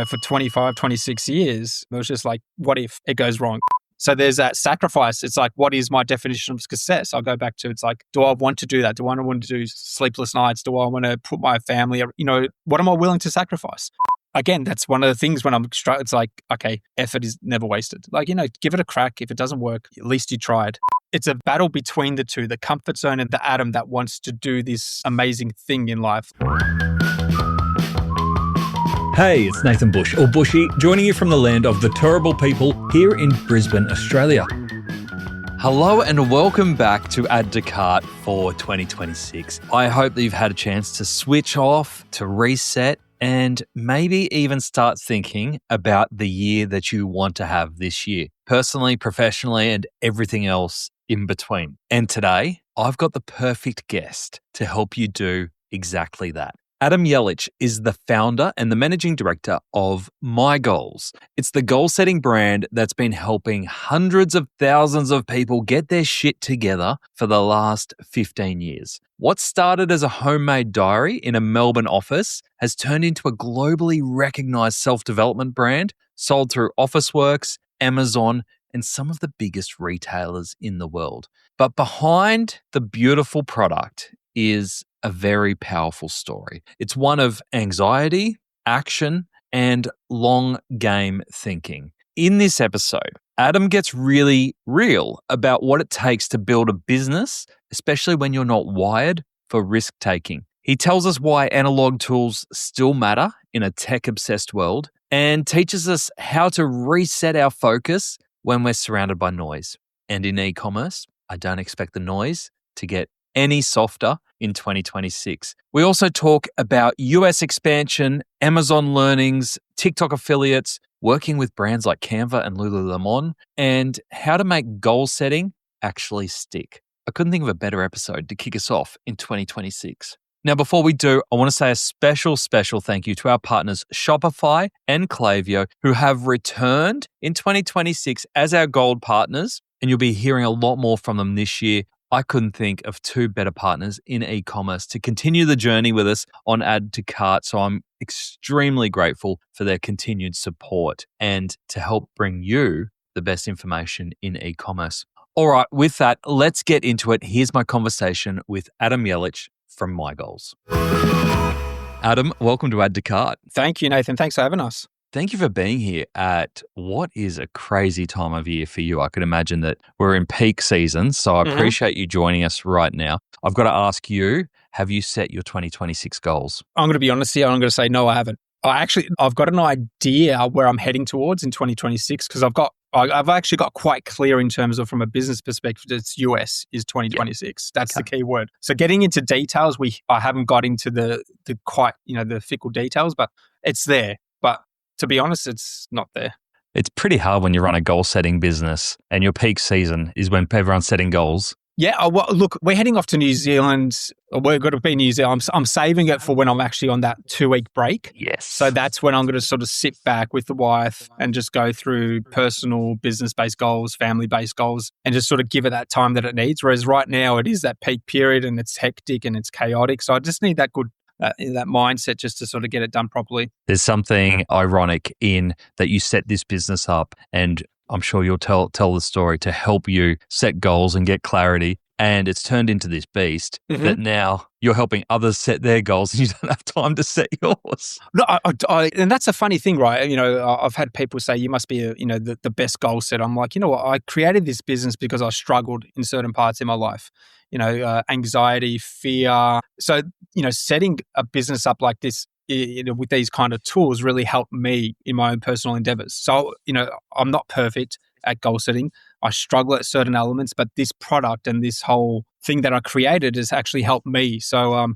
for 25, 26 years, it was just like, what if it goes wrong? So there's that sacrifice. It's like, what is my definition of success? I'll go back to, it's like, do I want to do that? Do I want to do sleepless nights? Do I want to put my family, what am I willing to sacrifice? Again, that's one of the things when I'm struck. It's like, okay, effort is never wasted. Like, give it a crack. If it doesn't work, at least you tried. It's a battle between the two, the comfort zone and the atom that wants to do this amazing thing in life. Hey, it's Nathan Bush, or Bushy, joining you from the land of the Turrbal people here in Brisbane, Australia. Hello and welcome back to Add to Cart for 2026. I hope that you've had a chance to switch off, to reset, and maybe even start thinking about the year that you want to have this year, personally, professionally, and everything else in between. And today, I've got the perfect guest to help you do exactly that. Adam Jelic is the founder and the managing director of MiGOALS. It's the goal-setting brand that's been helping hundreds of thousands of people get their shit together for the last 15 years. What started as a homemade diary in a Melbourne office has turned into a globally recognized self-development brand sold through Officeworks, Amazon, and some of the biggest retailers in the world. But behind the beautiful product is a very powerful story. It's one of anxiety, action, and long game thinking. In this episode, Adam gets really real about what it takes to build a business, especially when you're not wired for risk taking. He tells us why analog tools still matter in a tech-obsessed world and teaches us how to reset our focus when we're surrounded by noise. And in e-commerce, I don't expect the noise to get any softer in 2026. We also talk about US expansion, Amazon learnings, TikTok affiliates, working with brands like Canva and Lululemon, and how to make goal setting actually stick. I couldn't think of a better episode to kick us off in 2026. Now, before we do, I want to say a special thank you to our partners Shopify and Klaviyo, who have returned in 2026 as our gold partners, and you'll be hearing a lot more from them this year. I couldn't think of two better partners in e-commerce to continue the journey with us on Add to Cart. So I'm extremely grateful for their continued support and to help bring you the best information in e-commerce. All right, with that, let's get into it. Here's my conversation with Adam Jelic from MiGOALS. Adam, welcome to Add to Cart. Thank you, Nathan. Thanks for having us. Thank you for being here at what is a crazy time of year for you. I could imagine that we're in peak season, so I appreciate you joining us right now. I've got to ask you, have you set your 2026 goals? I'm going to be honest here. I'm going to say, no, I haven't. I've got an idea where I'm heading towards in 2026 because I've actually got quite clear in terms of from a business perspective, it's US is 2026. That's the key word. So getting into details, I haven't got into the fickle details, but it's there. But to be honest, it's not there. It's pretty hard when you run a goal-setting business and your peak season is when everyone's setting goals. Yeah, well, look, we're heading off to New Zealand. We're going to be in New Zealand. I'm saving it for when I'm actually on that 2-week break. Yes. So that's when I'm going to sort of sit back with the wife and just go through personal, business-based goals, family-based goals, and just sort of give it that time that it needs. Whereas right now, it is that peak period and it's hectic and it's chaotic. So I just need that good that mindset just to sort of get it done properly. There's something ironic in that you set this business up, and I'm sure you'll tell the story to help you set goals and get clarity. And it's turned into this beast that now you're helping others set their goals and you don't have time to set yours. No, and that's a funny thing, right? I've had people say you must be the best goal setter. I'm like, you know what? I created this business because I struggled in certain parts in my life. Anxiety, fear. So, setting a business up like this, with these kind of tools really helped me in my own personal endeavors. So, I'm not perfect at goal setting. I struggle at certain elements, but this product and this whole thing that I created has actually helped me. So,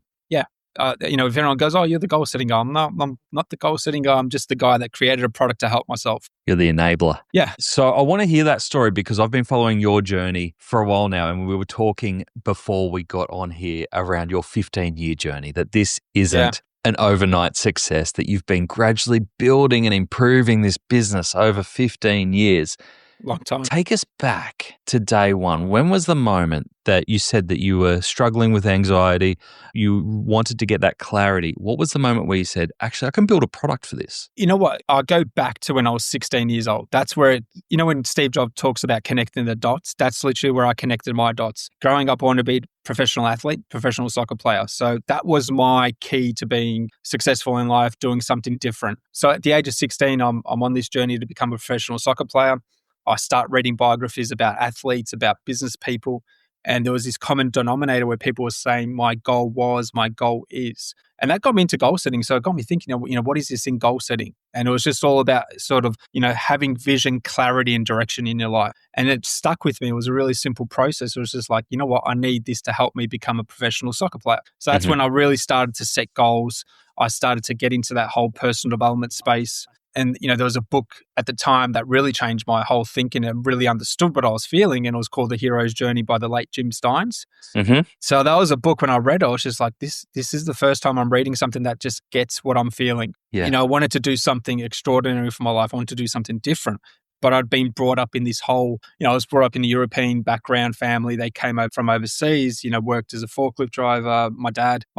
if anyone goes, oh, you're the goal setting guy. I'm not the goal setting guy. I'm just the guy that created a product to help myself. You're the enabler. Yeah. So I want to hear that story because I've been following your journey for a while now. And we were talking before we got on here around your 15-year journey, that this isn't an overnight success, that you've been gradually building and improving this business over 15 years. long time. Take us back to day one. When was the moment that you said that you were struggling with anxiety, you wanted to get that clarity? What was the moment where you said, actually, I can build a product for this? You know what? I'll go back to when I was 16 years old. That's where, when Steve Jobs talks about connecting the dots, that's literally where I connected my dots. Growing up, I wanted to be a professional athlete, professional soccer player. So that was my key to being successful in life, doing something different. So at the age of 16, I'm on this journey to become a professional soccer player. I start reading biographies about athletes, about business people. And there was this common denominator where people were saying, my goal was, my goal is. And that got me into goal setting. So it got me thinking, what is this in goal setting? And it was just all about sort of, having vision, clarity, and direction in your life. And it stuck with me. It was a really simple process. It was just like, you know what? I need this to help me become a professional soccer player. So that's when I really started to set goals. I started to get into that whole personal development space. And, there was a book at the time that really changed my whole thinking and really understood what I was feeling. And it was called The Hero's Journey by the late Jim Steins. So that was a book when I read it, I was just like, this is the first time I'm reading something that just gets what I'm feeling. Yeah. I wanted to do something extraordinary for my life. I wanted to do something different. But I'd been brought up in this whole, I was brought up in a European background family. They came over from overseas, worked as a forklift driver. My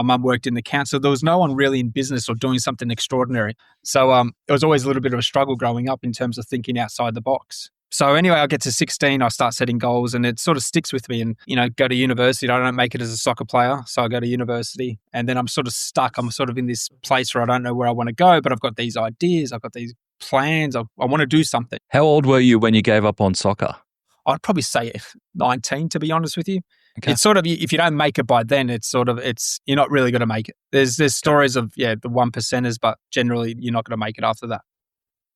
mum worked in the council. There was no one really in business or doing something extraordinary. So it was always a little bit of a struggle growing up in terms of thinking outside the box. So anyway, I get to 16, I start setting goals and it sort of sticks with me and, go to university. I don't make it as a soccer player. So I go to university and then I'm sort of stuck. I'm sort of in this place where I don't know where I want to go, but I've got these ideas. I've got these plans. I want to do something. How old were you when you gave up on soccer? I'd probably say 19, to be honest with you. Okay. It's sort of, if you don't make it by then, you're not really going to make it. There's stories of, the 1%ers, but generally you're not going to make it after that.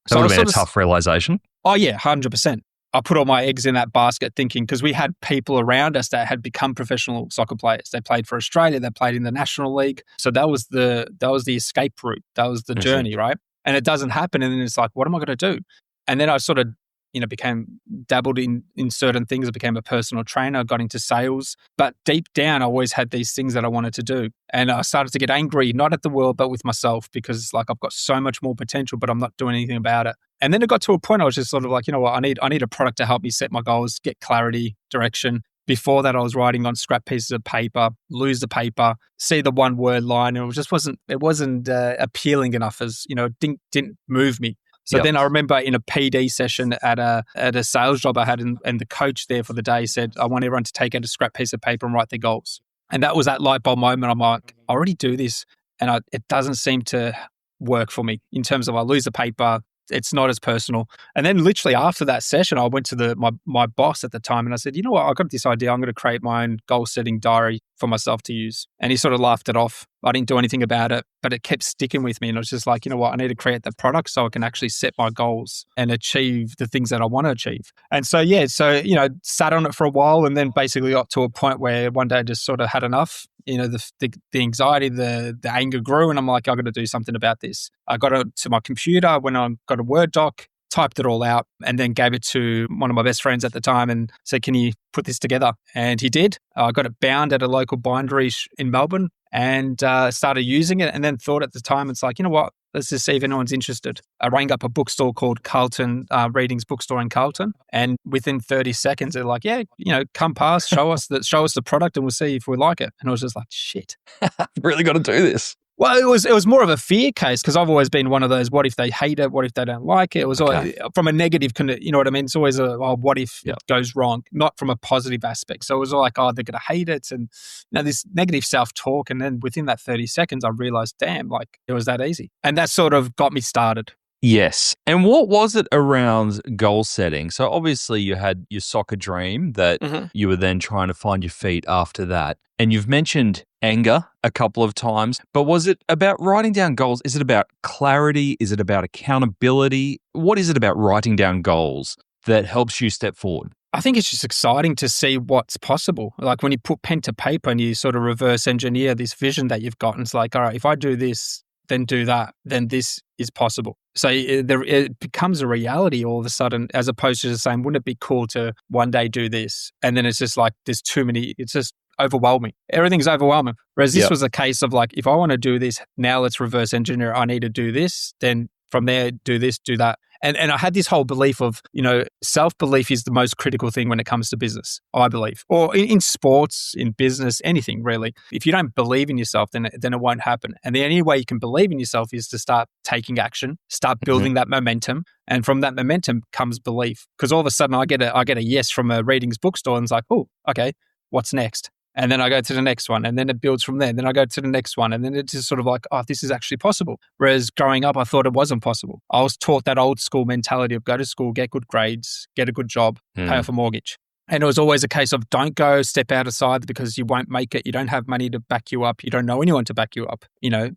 So it would have been a tough realization. Oh yeah, 100%. I put all my eggs in that basket thinking, because we had people around us that had become professional soccer players. They played for Australia, they played in the National League. So that was the escape route. That was the journey, right? And it doesn't happen. And then it's like, what am I going to do? And then I sort of, dabbled in certain things. I became a personal trainer, got into sales. But deep down, I always had these things that I wanted to do. And I started to get angry, not at the world, but with myself, because it's like, I've got so much more potential, but I'm not doing anything about it. And then it got to a point I was just sort of like, I need a product to help me set my goals, get clarity, direction. Before that, I was writing on scrap pieces of paper, lose the paper, see the one word line. And it wasn't appealing enough as, it didn't move me. So then I remember in a PD session at a sales job I had, and the coach there for the day said, I want everyone to take out a scrap piece of paper and write their goals. And that was that light bulb moment. I'm like, I already do this. And it doesn't seem to work for me in terms of I lose the paper. It's not as personal. And then literally after that session, I went to my boss at the time and I said, I got this idea. I'm going to create my own goal-setting diary for myself to use. And he sort of laughed it off. I didn't do anything about it, but it kept sticking with me. And I was just like, I need to create the product so I can actually set my goals and achieve the things that I want to achieve. And so, sat on it for a while and then basically got to a point where one day I just sort of had enough. The anxiety, the anger grew, and I'm like, I've got to do something about this. I got it to my computer, when I got a Word doc, typed it all out, and then gave it to one of my best friends at the time and said, can you put this together? And he did. I got it bound at a local bindery in Melbourne and started using it, and then thought at the time, it's like, let's just see if anyone's interested. I rang up a bookstore called Carlton, Readings Bookstore in Carlton. And within 30 seconds, they're like, come past, show us the product and we'll see if we like it. And I was just like, shit. Really got to do this. Well, it was more of a fear case because I've always been one of those, what if they hate it? What if they don't like it? It was always, from a negative, you know what I mean? It's always what if it goes wrong? Not from a positive aspect. So it was like, they're going to hate it. And this negative self-talk. And then within that 30 seconds, I realized, damn, like it was that easy. And that sort of got me started. Yes. And what was it around goal setting? So obviously you had your soccer dream that you were then trying to find your feet after that. And you've mentioned anger a couple of times, but was it about writing down goals? Is it about clarity? Is it about accountability? What is it about writing down goals that helps you step forward? I think it's just exciting to see what's possible. Like when you put pen to paper and you sort of reverse engineer this vision that you've got, and it's like, all right, if I do this, then do that, then this is possible. So it becomes a reality all of a sudden, as opposed to just saying, wouldn't it be cool to one day do this? And then it's just like, there's too many, it's just overwhelming. Everything's overwhelming. Whereas this was a case of like, if I want to do this, now let's reverse engineer. I need to do this, then from there, do this, do that. And I had this whole belief of, self-belief is the most critical thing when it comes to business, I believe, or in sports, in business, anything really. If you don't believe in yourself, then it won't happen. And the only way you can believe in yourself is to start taking action, start building that momentum. And from that momentum comes belief. Because all of a sudden I get a yes from a readings bookstore and it's like, oh, okay, what's next? And then I go to the next one and then it builds from there. And then I go to the next one and then it's just sort of like, oh, this is actually possible. Whereas growing up, I thought it wasn't possible. I was taught that old school mentality of go to school, get good grades, get a good job, pay off a mortgage. And it was always a case of don't go, step outside because you won't make it. You don't have money to back you up. You don't know anyone to back you up.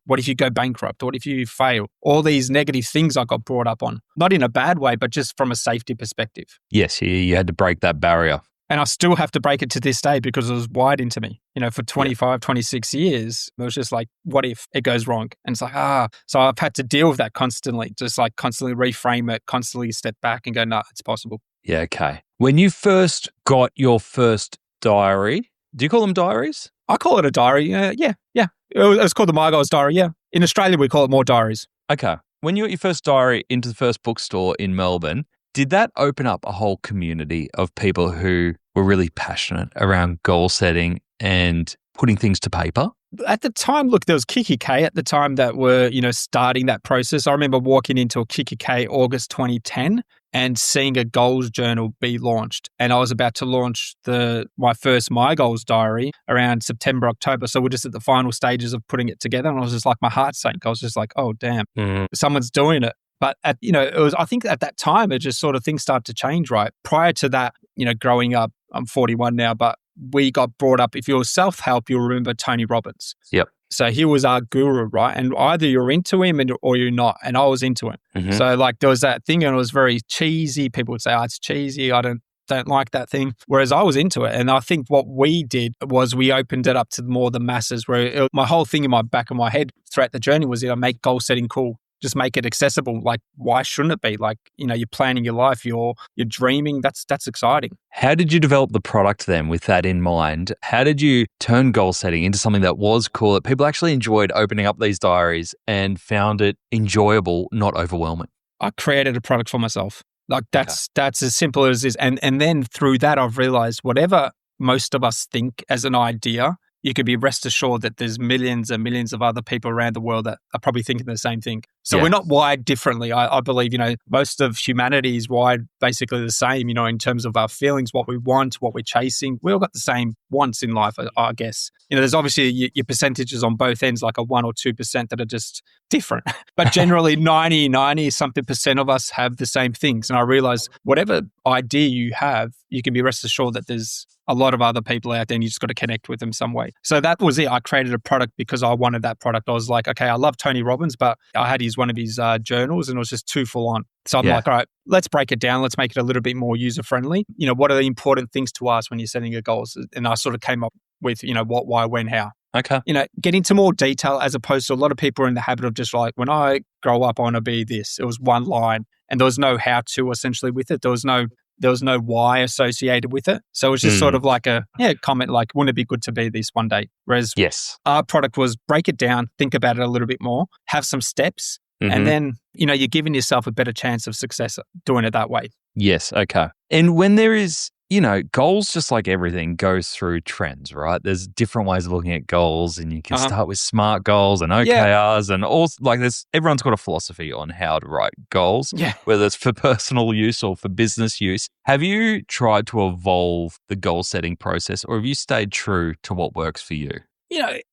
What if you go bankrupt? What if you fail? All these negative things I got brought up on, not in a bad way, but just from a safety perspective. Yes, you had to break that barrier. And I still have to break it to this day because it was wired into me. For 25, 26 years, it was just like, what if it goes wrong? And it's like, So I've had to deal with that constantly, just like constantly reframe it, constantly step back and go, no, it's possible. Yeah, okay. When you first got your first diary, do you call them diaries? I call it a diary. Yeah. It was called the MiGOALS diary, yeah. In Australia, we call it more diaries. Okay. When you got your first diary into the first bookstore in Melbourne, did that open up a whole community of people who were really passionate around goal setting and putting things to paper? At the time, look, there was KKK at the time that were, starting that process. I remember walking into a KKK August 2010 and seeing a goals journal be launched. And I was about to launch my first MiGOALS diary around September, October. So we're just at the final stages of putting it together. And I was just like, my heart sank. I was just like, oh, damn, someone's doing it. But I think at that time, it just sort of things started to change, right? Prior to that, growing up, I'm 41 now, but we got brought up, if you're self-help, you'll remember Tony Robbins. Yep. So he was our guru, right? And either you're into him or you're not. And I was into him. So like there was that thing and it was very cheesy. People would say, oh, it's cheesy. I don't like that thing. Whereas I was into it. And I think what we did was we opened it up to more the masses where my whole thing in my back of my head throughout the journey was, make goal setting cool. Just make it accessible. Like, why shouldn't it be? Like, you're planning your life, you're dreaming. That's exciting. How did you develop the product then with that in mind? How did you turn goal setting into something that was cool, that people actually enjoyed opening up these diaries and found it enjoyable, not overwhelming? I created a product for myself. Like that's as simple as it is. And then through that, I've realized whatever most of us think as an idea, you could be rest assured that there's millions and millions of other people around the world that are probably thinking the same thing. So we're not wired differently. I believe, most of humanity is wired basically the same, in terms of our feelings, what we want, what we're chasing. We all got the same wants in life, I guess. There's obviously your percentages on both ends, like a 1 or 2% that are just different. But generally 90 something percent of us have the same things. And I realize whatever idea you have, you can be rest assured that there's a lot of other people out there and you just got to connect with them some way. So that was it. I created a product because I wanted that product. I was like, okay, I love Tony Robbins, but I had one of his journals and it was just too full on. So I'm like, all right, let's break it down. Let's make it a little bit more user friendly. What are the important things to ask when you're setting your goals? And I sort of came up with, what, why, when, how. Okay. Get into more detail as opposed to a lot of people are in the habit of just like, when I grow up, I want to be this. It was one line and there was no how to essentially with it. There was no why associated with it. So it was just sort of like a comment like, wouldn't it be good to be this one day? Whereas our product was break it down, think about it a little bit more, have some steps, and then, you're giving yourself a better chance of success doing it that way. Yes. Okay. And when there is, goals, just like everything, goes through trends, right? There's different ways of looking at goals, and you can start with SMART goals and OKRs and all. Like, everyone's got a philosophy on how to write goals, whether it's for personal use or for business use. Have you tried to evolve the goal setting process, or have you stayed true to what works for you?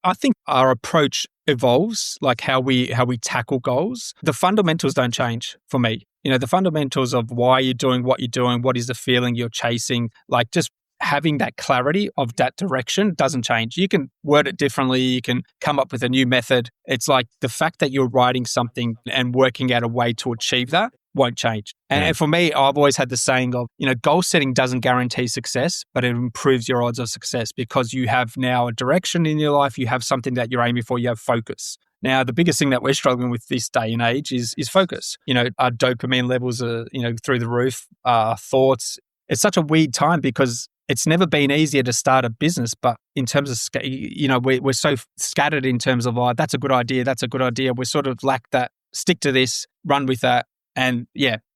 I think our approach evolves, like how we tackle goals. The fundamentals don't change for me. The fundamentals of why you're doing what you're doing, what is the feeling you're chasing, like just having that clarity of that direction doesn't change. You can word it differently. You can come up with a new method. It's like the fact that you're writing something and working out a way to achieve that won't change. And for me, I've always had the saying of, goal setting doesn't guarantee success, but it improves your odds of success because you have now a direction in your life. You have something that you're aiming for. You have focus. Now, the biggest thing that we're struggling with this day and age is focus. Our dopamine levels are, through the roof, thoughts. It's such a weird time because it's never been easier to start a business, but in terms of, we're so scattered in terms of, that's a good idea. That's a good idea. We sort of lack that, stick to this, run with that. And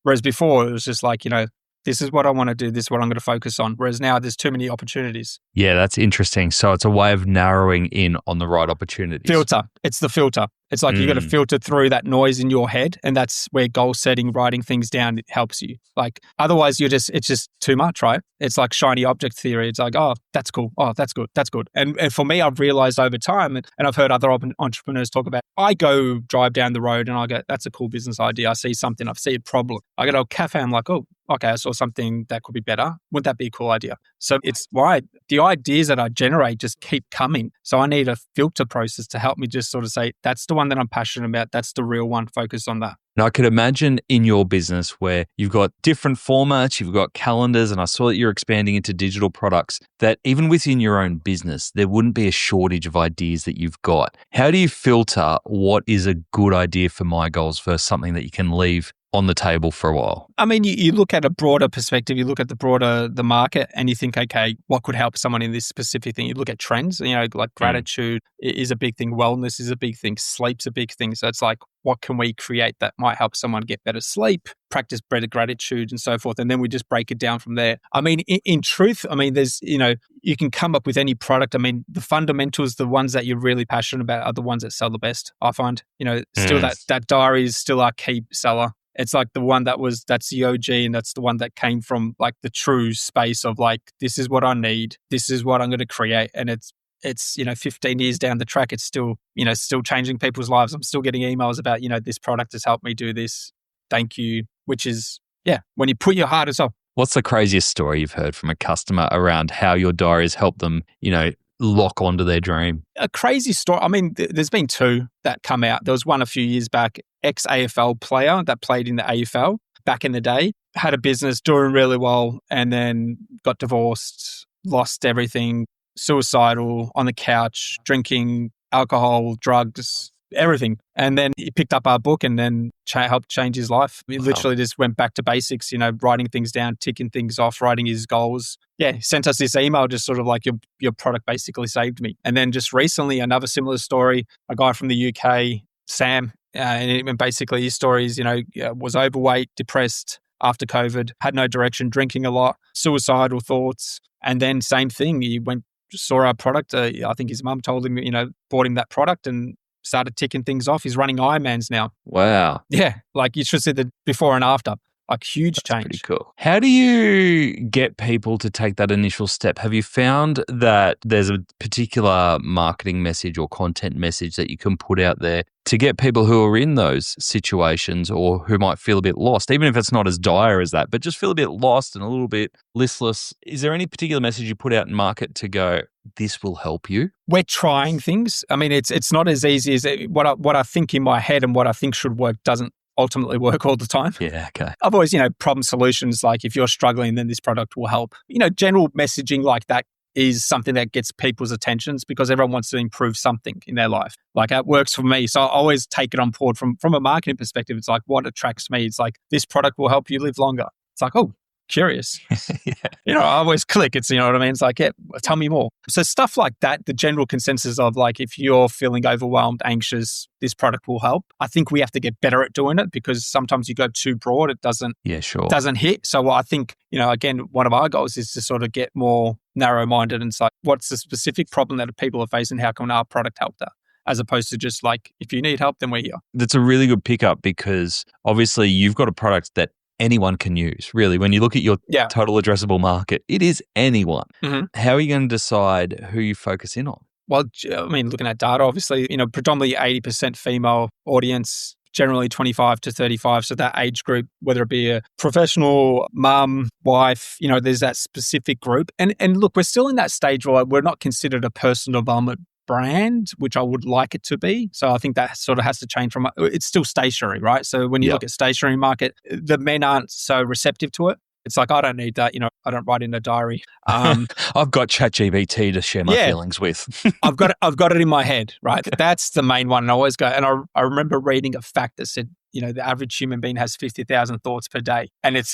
Whereas before it was just like, this is what I want to do. This is what I'm going to focus on. Whereas now there's too many opportunities. Yeah, that's interesting. So it's a way of narrowing in on the right opportunities. Filter. It's the filter. It's like you got to filter through that noise in your head, and that's where goal setting, writing things down, it helps you. Like otherwise, it's just too much, right? It's like shiny object theory. It's like, oh, that's cool. Oh, that's good. That's good. And for me, I've realized over time, and I've heard other entrepreneurs talk about, I go drive down the road and I go, that's a cool business idea. I see something. I see a problem. I go to a cafe. I'm like, oh, okay, I saw something that could be better. Wouldn't that be a cool idea? So it's why the ideas that I generate just keep coming. So I need a filter process to help me just sort of say, that's the one that I'm passionate about. That's the real one. Focus on that. And I could imagine in your business where you've got different formats, you've got calendars, and I saw that you're expanding into digital products, that even within your own business, there wouldn't be a shortage of ideas that you've got. How do you filter what is a good idea for MiGOALS versus something that you can leave on the table for a while? I mean, you look at a broader perspective, you look at the market, and you think, okay, what could help someone in this specific thing? You look at trends, like gratitude is a big thing, wellness is a big thing, sleep's a big thing. So it's like, what can we create that might help someone get better sleep, practice better gratitude and so forth? And then we just break it down from there. I mean, in truth, I mean, there's, you can come up with any product. I mean, the fundamentals, the ones that you're really passionate about are the ones that sell the best, I find. Still that diary is still our key seller. It's like the one that's the OG, and that's the one that came from like the true space of like, this is what I need. This is what I'm going to create. And it's 15 years down the track, it's still, still changing people's lives. I'm still getting emails about, this product has helped me do this. Thank you. Which is, when you put your heart as well. What's the craziest story you've heard from a customer around how your diaries help them, lock onto their dream? A crazy story. I mean, there's been two that come out. There was one a few years back, ex-AFL player that played in the AFL back in the day, had a business doing really well, and then got divorced, lost everything, suicidal, on the couch, drinking alcohol, drugs, everything. And then he picked up our book and then helped change his life. He literally just went back to basics, writing things down, ticking things off, writing his goals. Yeah, sent us this email just sort of like, your product basically saved me. And then just recently, another similar story, a guy from the UK, Sam, and basically his story is, was overweight, depressed after COVID, had no direction, drinking a lot, suicidal thoughts. And then same thing, he saw our product. I think his mum told him, bought him that product and started ticking things off. He's running Ironmans now. Wow. Yeah. Like you should see the before and after. Like huge change. Pretty cool. How do you get people to take that initial step? Have you found that there's a particular marketing message or content message that you can put out there to get people who are in those situations or who might feel a bit lost, even if it's not as dire as that, but just feel a bit lost and a little bit listless? Is there any particular message you put out in market to go, this will help you? We're trying things. I mean, it's not as easy as what I think in my head and what I think should work doesn't ultimately work all the time. Yeah, okay. I've always, problem solutions, like if you're struggling, then this product will help. General messaging like that is something that gets people's attentions because everyone wants to improve something in their life. Like it works for me. So I always take it on board from a marketing perspective. It's like what attracts me. It's like this product will help you live longer. It's like, oh, curious. Yeah. I always click. It's, you know what I mean? It's like, yeah, tell me more. So stuff like that, the general consensus of like, if you're feeling overwhelmed, anxious, this product will help. I think we have to get better at doing it because sometimes you go too broad, it doesn't hit. So I think, again, one of our goals is to sort of get more narrow-minded and say, what's the specific problem that people are facing? How can our product help that? As opposed to just like, if you need help, then we're here. That's a really good pickup because obviously you've got a product that anyone can use, really. When you look at your total addressable market, it is anyone. Mm-hmm. How are you going to decide who you focus in on? Well, I mean, looking at data, obviously, predominantly 80% female audience, generally 25 to 35. So that age group, whether it be a professional, mum, wife, there's that specific group. And look, we're still in that stage where we're not considered a personal development brand, which I would like it to be. So I think that sort of has to change from, it's still stationery, right? So when you look at stationery market, the men aren't so receptive to it. It's like, I don't need that. I don't write in a diary. I've got ChatGPT to share my feelings with. I've got it in my head, right? That's the main one. And I always go, and I remember reading a fact that said, the average human being has 50,000 thoughts per day. And it's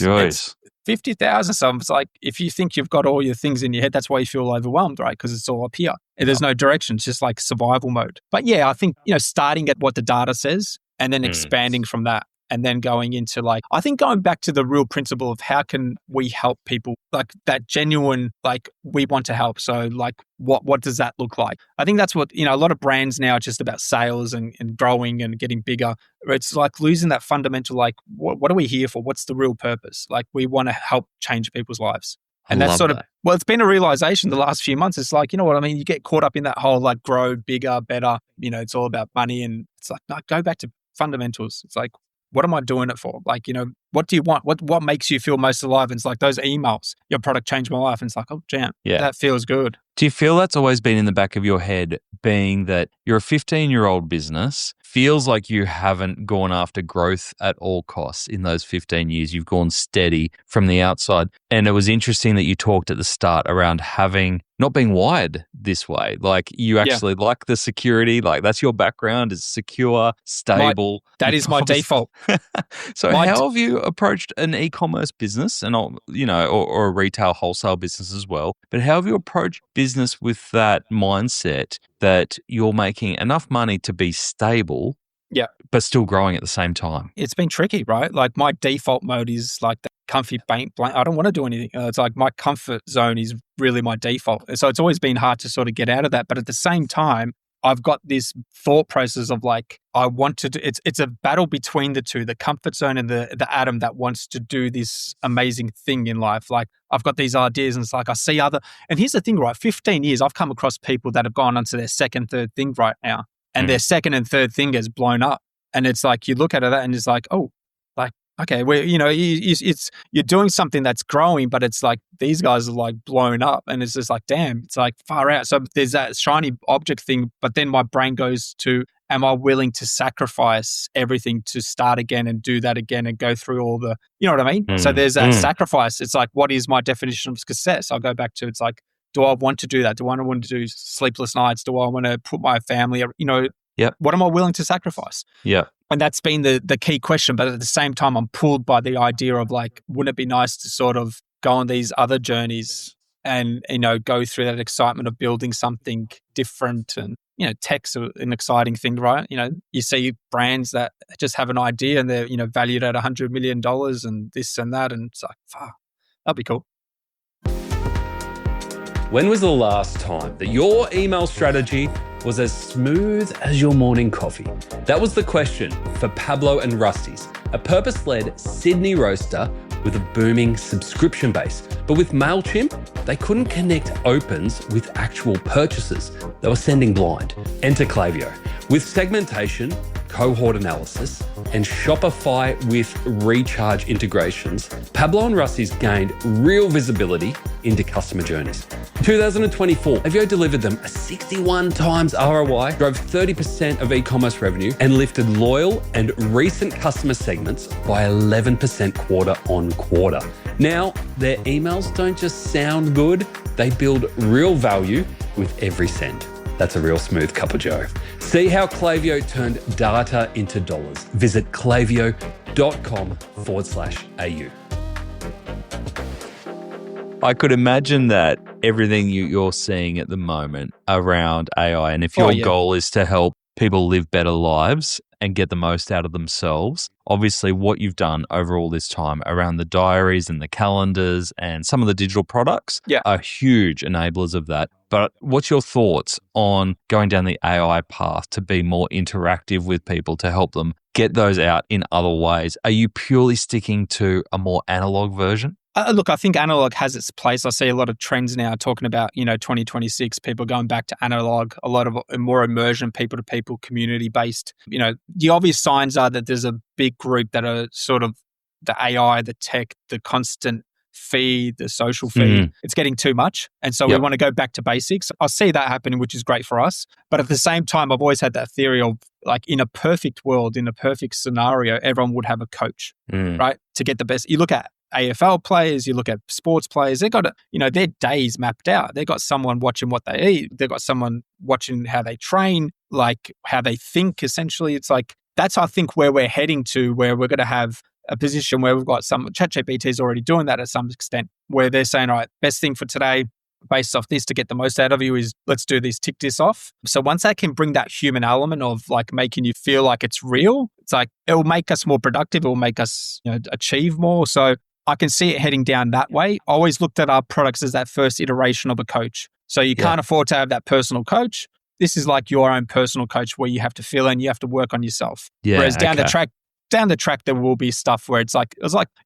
50,000. So it's like, if you think you've got all your things in your head, that's why you feel overwhelmed, right? Because it's all up here. And there's no direction. It's just like survival mode. But yeah, I think, starting at what the data says and then expanding from that. and then going into like, I think going back to the real principle of how can we help people, like that genuine, like we want to help. So like, what does that look like? I think that's what, a lot of brands now are just about sales and growing and getting bigger. It's like losing that fundamental, like, what are we here for? What's the real purpose? Like we want to help change people's lives. And that's sort of, well, it's been a realization the last few months. It's like, you know what I mean? You get caught up in that whole like grow bigger, better, it's all about money. And it's like, no, go back to fundamentals. It's like, what am I doing it for? Like, what do you want? What makes you feel most alive? And it's like those emails, your product changed my life. And it's like, oh, damn, that feels good. Do you feel that's always been in the back of your head, being that you're a 15-year-old business, feels like you haven't gone after growth at all costs in those 15 years. You've gone steady from the outside. And it was interesting that you talked at the start around not being wired this way. Like you actually like the security, like that's your background, is secure, stable. That is my default. So how have you approached an e-commerce business and, or a retail wholesale business as well? But how have you approached business with that mindset that you're making enough money to be stable, but still growing at the same time? It's been tricky, right? Like my default mode is like the comfy blank. I don't want to do anything. It's like my comfort zone is really my default. So it's always been hard to sort of get out of that. But at the same time, I've got this thought process of like, I want to do, it's a battle between the two, the comfort zone and the Adam that wants to do this amazing thing in life. Like I've got these ideas and it's like, I see and here's the thing, right? 15 years, I've come across people that have gone onto their second, third thing right now and their second and third thing has blown up. And it's like, you look at it and it's like, oh, like, okay, well, you're doing something that's growing, but it's like these guys are like blown up and it's just like, damn, it's like far out. So there's that shiny object thing, but then my brain goes to, am I willing to sacrifice everything to start again and do that again and go through all the, you know what I mean? So there's that sacrifice. It's like, what is my definition of success? I'll go back to, it's like, do I want to do that? Do I want to do sleepless nights? Do I want to put my family, what am I willing to sacrifice? Yeah. And that's been the key question. But at the same time, I'm pulled by the idea of like, wouldn't it be nice to sort of go on these other journeys and, go through that excitement of building something different? And, tech's an exciting thing, right? You see brands that just have an idea and they're, valued at $100 million and this and that. And it's like, fuck, that'd be cool. When was the last time that your email strategy was as smooth as your morning coffee? That was the question for Pablo and Rusty's, a purpose-led Sydney roaster with a booming subscription base. But with MailChimp, they couldn't connect opens with actual purchases. They were sending blind. Enter Klaviyo. With segmentation, cohort analysis, and Shopify with recharge integrations, Pablo and Rusty's gained real visibility into customer journeys. In 2024, Klaviyo delivered them a 61 times ROI, drove 30% of e-commerce revenue, and lifted loyal and recent customer segments by 11% quarter on quarter. Now, their emails don't just sound good, they build real value with every send. That's a real smooth cup of joe. See how Klaviyo turned data into dollars. Visit klaviyo.com/au. I could imagine that everything you're seeing at the moment around AI, and if your goal is to help people live better lives and get the most out of themselves, obviously what you've done over all this time around the diaries and the calendars and some of the digital products are huge enablers of that. But what's your thoughts on going down the AI path to be more interactive with people to help them get those out in other ways? Are you purely sticking to a more analog version? Look, I think analog has its place. I see a lot of trends now talking about, 2026, people going back to analog, a lot of more immersion, people-to-people, community-based. The obvious signs are that there's a big group that are sort of the AI, the tech, the constant feed, the social feed. It's getting too much. And so we want to go back to basics. I see that happening, which is great for us. But at the same time, I've always had that theory of like in a perfect world, in a perfect scenario, everyone would have a coach, right? To get the best. You look at AFL players, you look at sports players, they've got, their days mapped out. They've got someone watching what they eat. They've got someone watching how they train, like how they think, essentially. It's like, that's, I think, where we're heading to, where we're going to have a position where we've got ChatGPT is already doing that at some extent, where they're saying, all right, best thing for today, based off this to get the most out of you is let's do this, tick this off. So once I can bring that human element of like making you feel like it's real, it's like it'll make us more productive. It will make us, achieve more. So I can see it heading down that way. I always looked at our products as that first iteration of a coach. So you can't afford to have that personal coach. This is like your own personal coach where you have to fill in, you have to work on yourself. Yeah, whereas down the track, there will be stuff where it's like,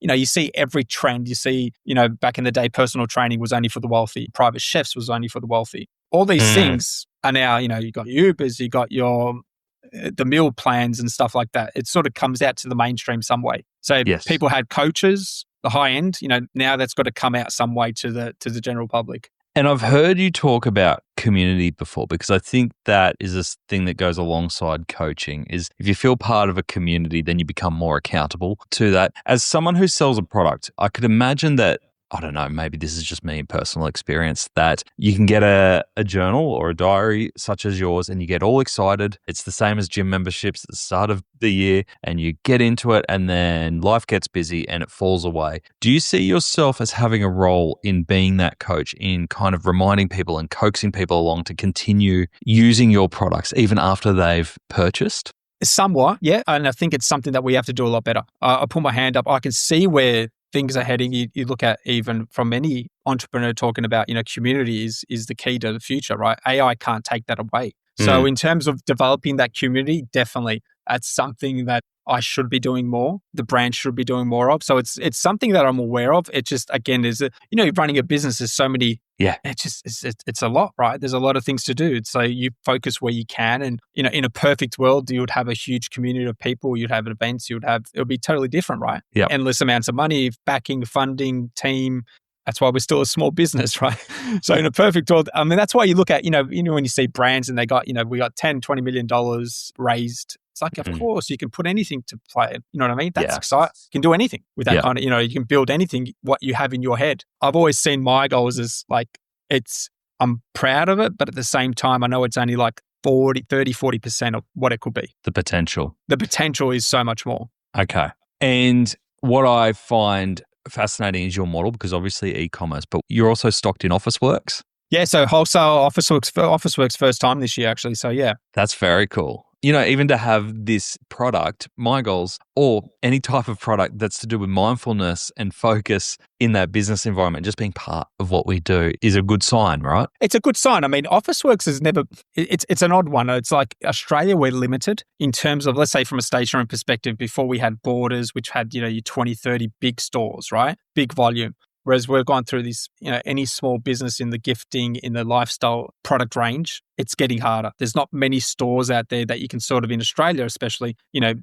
you see every trend. You see, back in the day, personal training was only for the wealthy. Private chefs was only for the wealthy. All these things are now, you got Ubers, you got the meal plans and stuff like that. It sort of comes out to the mainstream some way. So people had coaches, the high end, now that's got to come out some way to the general public. And I've heard you talk about community before, because I think that is a thing that goes alongside coaching, is if you feel part of a community, then you become more accountable to that. As someone who sells a product, I could imagine that, I don't know, maybe this is just me in personal experience, that you can get a journal or a diary such as yours and you get all excited. It's the same as gym memberships at the start of the year, and you get into it and then life gets busy and it falls away. Do you see yourself as having a role in being that coach, in kind of reminding people and coaxing people along to continue using your products even after they've purchased? Somewhat, yeah. And I think it's something that we have to do a lot better. I put my hand up. I can see where things are heading. You look at, even from any entrepreneur talking about, community is the key to the future, right? AI can't take that away. So in terms of developing that community, definitely that's something that I should be doing more. The brand should be doing more of. So it's something that I'm aware of. It just, again, running a business, there's so many. Yeah, it's a lot, right? There's a lot of things to do. So you focus where you can, and in a perfect world, you would have a huge community of people. You'd have events. It would be totally different, right? Yeah, endless amounts of money, backing, funding, team. That's why we're still a small business, right? So in a perfect world, I mean, that's why you look at, when you see brands and they got, we got $10-20 million raised. It's like, of course, you can put anything to play. You know what I mean? That's exciting. You can do anything with that kind of, you can build anything, what you have in your head. I've always seen MiGOALS as like, I'm proud of it, but at the same time, I know it's only like 40% of what it could be. The potential. The potential is so much more. Okay. And what I find fascinating is your model, because obviously e-commerce, but you're also stocked in Officeworks. Yeah, so wholesale Officeworks first time this year, actually. So yeah. That's very cool. Even to have this product, MiGOALS, or any type of product that's to do with mindfulness and focus in that business environment, just being part of what we do is a good sign, right? It's a good sign. I mean, Officeworks is never, it's an odd one. It's like Australia, we're limited in terms of, let's say from a stationery perspective, before we had Borders, which had, your 20, 30 big stores, right? Big volume. Whereas we've gone through this, any small business in the gifting, in the lifestyle product range, it's getting harder. There's not many stores out there that you can sort of, in Australia especially,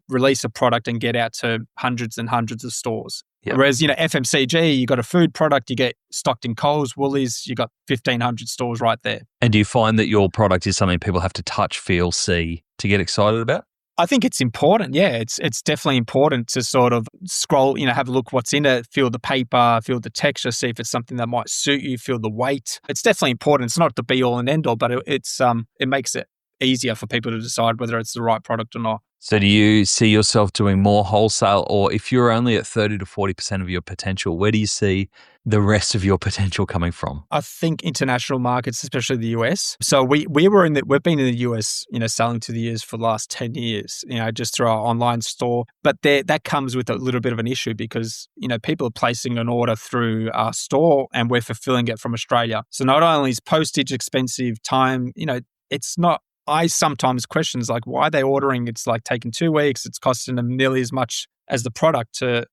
release a product and get out to hundreds and hundreds of stores. Yep. Whereas, FMCG, you got a food product, you get stocked in Coles, Woolies, you got 1,500 stores right there. And do you find that your product is something people have to touch, feel, see to get excited about? I think it's important. Yeah, it's definitely important to sort of scroll, have a look what's in it, feel the paper, feel the texture, see if it's something that might suit you, feel the weight. It's definitely important. It's not the be all and end all, but it makes it easier for people to decide whether it's the right product or not. So do you see yourself doing more wholesale, or if you're only at 30 to 40% of your potential, where do you see the rest of your potential coming from? I think international markets, especially the US. So we've been in the US, selling to the US for the last 10 years, just through our online store. But that comes with a little bit of an issue because, people are placing an order through our store and we're fulfilling it from Australia. So not only is postage expensive, time, it's not. I sometimes question like, why are they ordering? It's like taking 2 weeks. It's costing them nearly as much as the product to,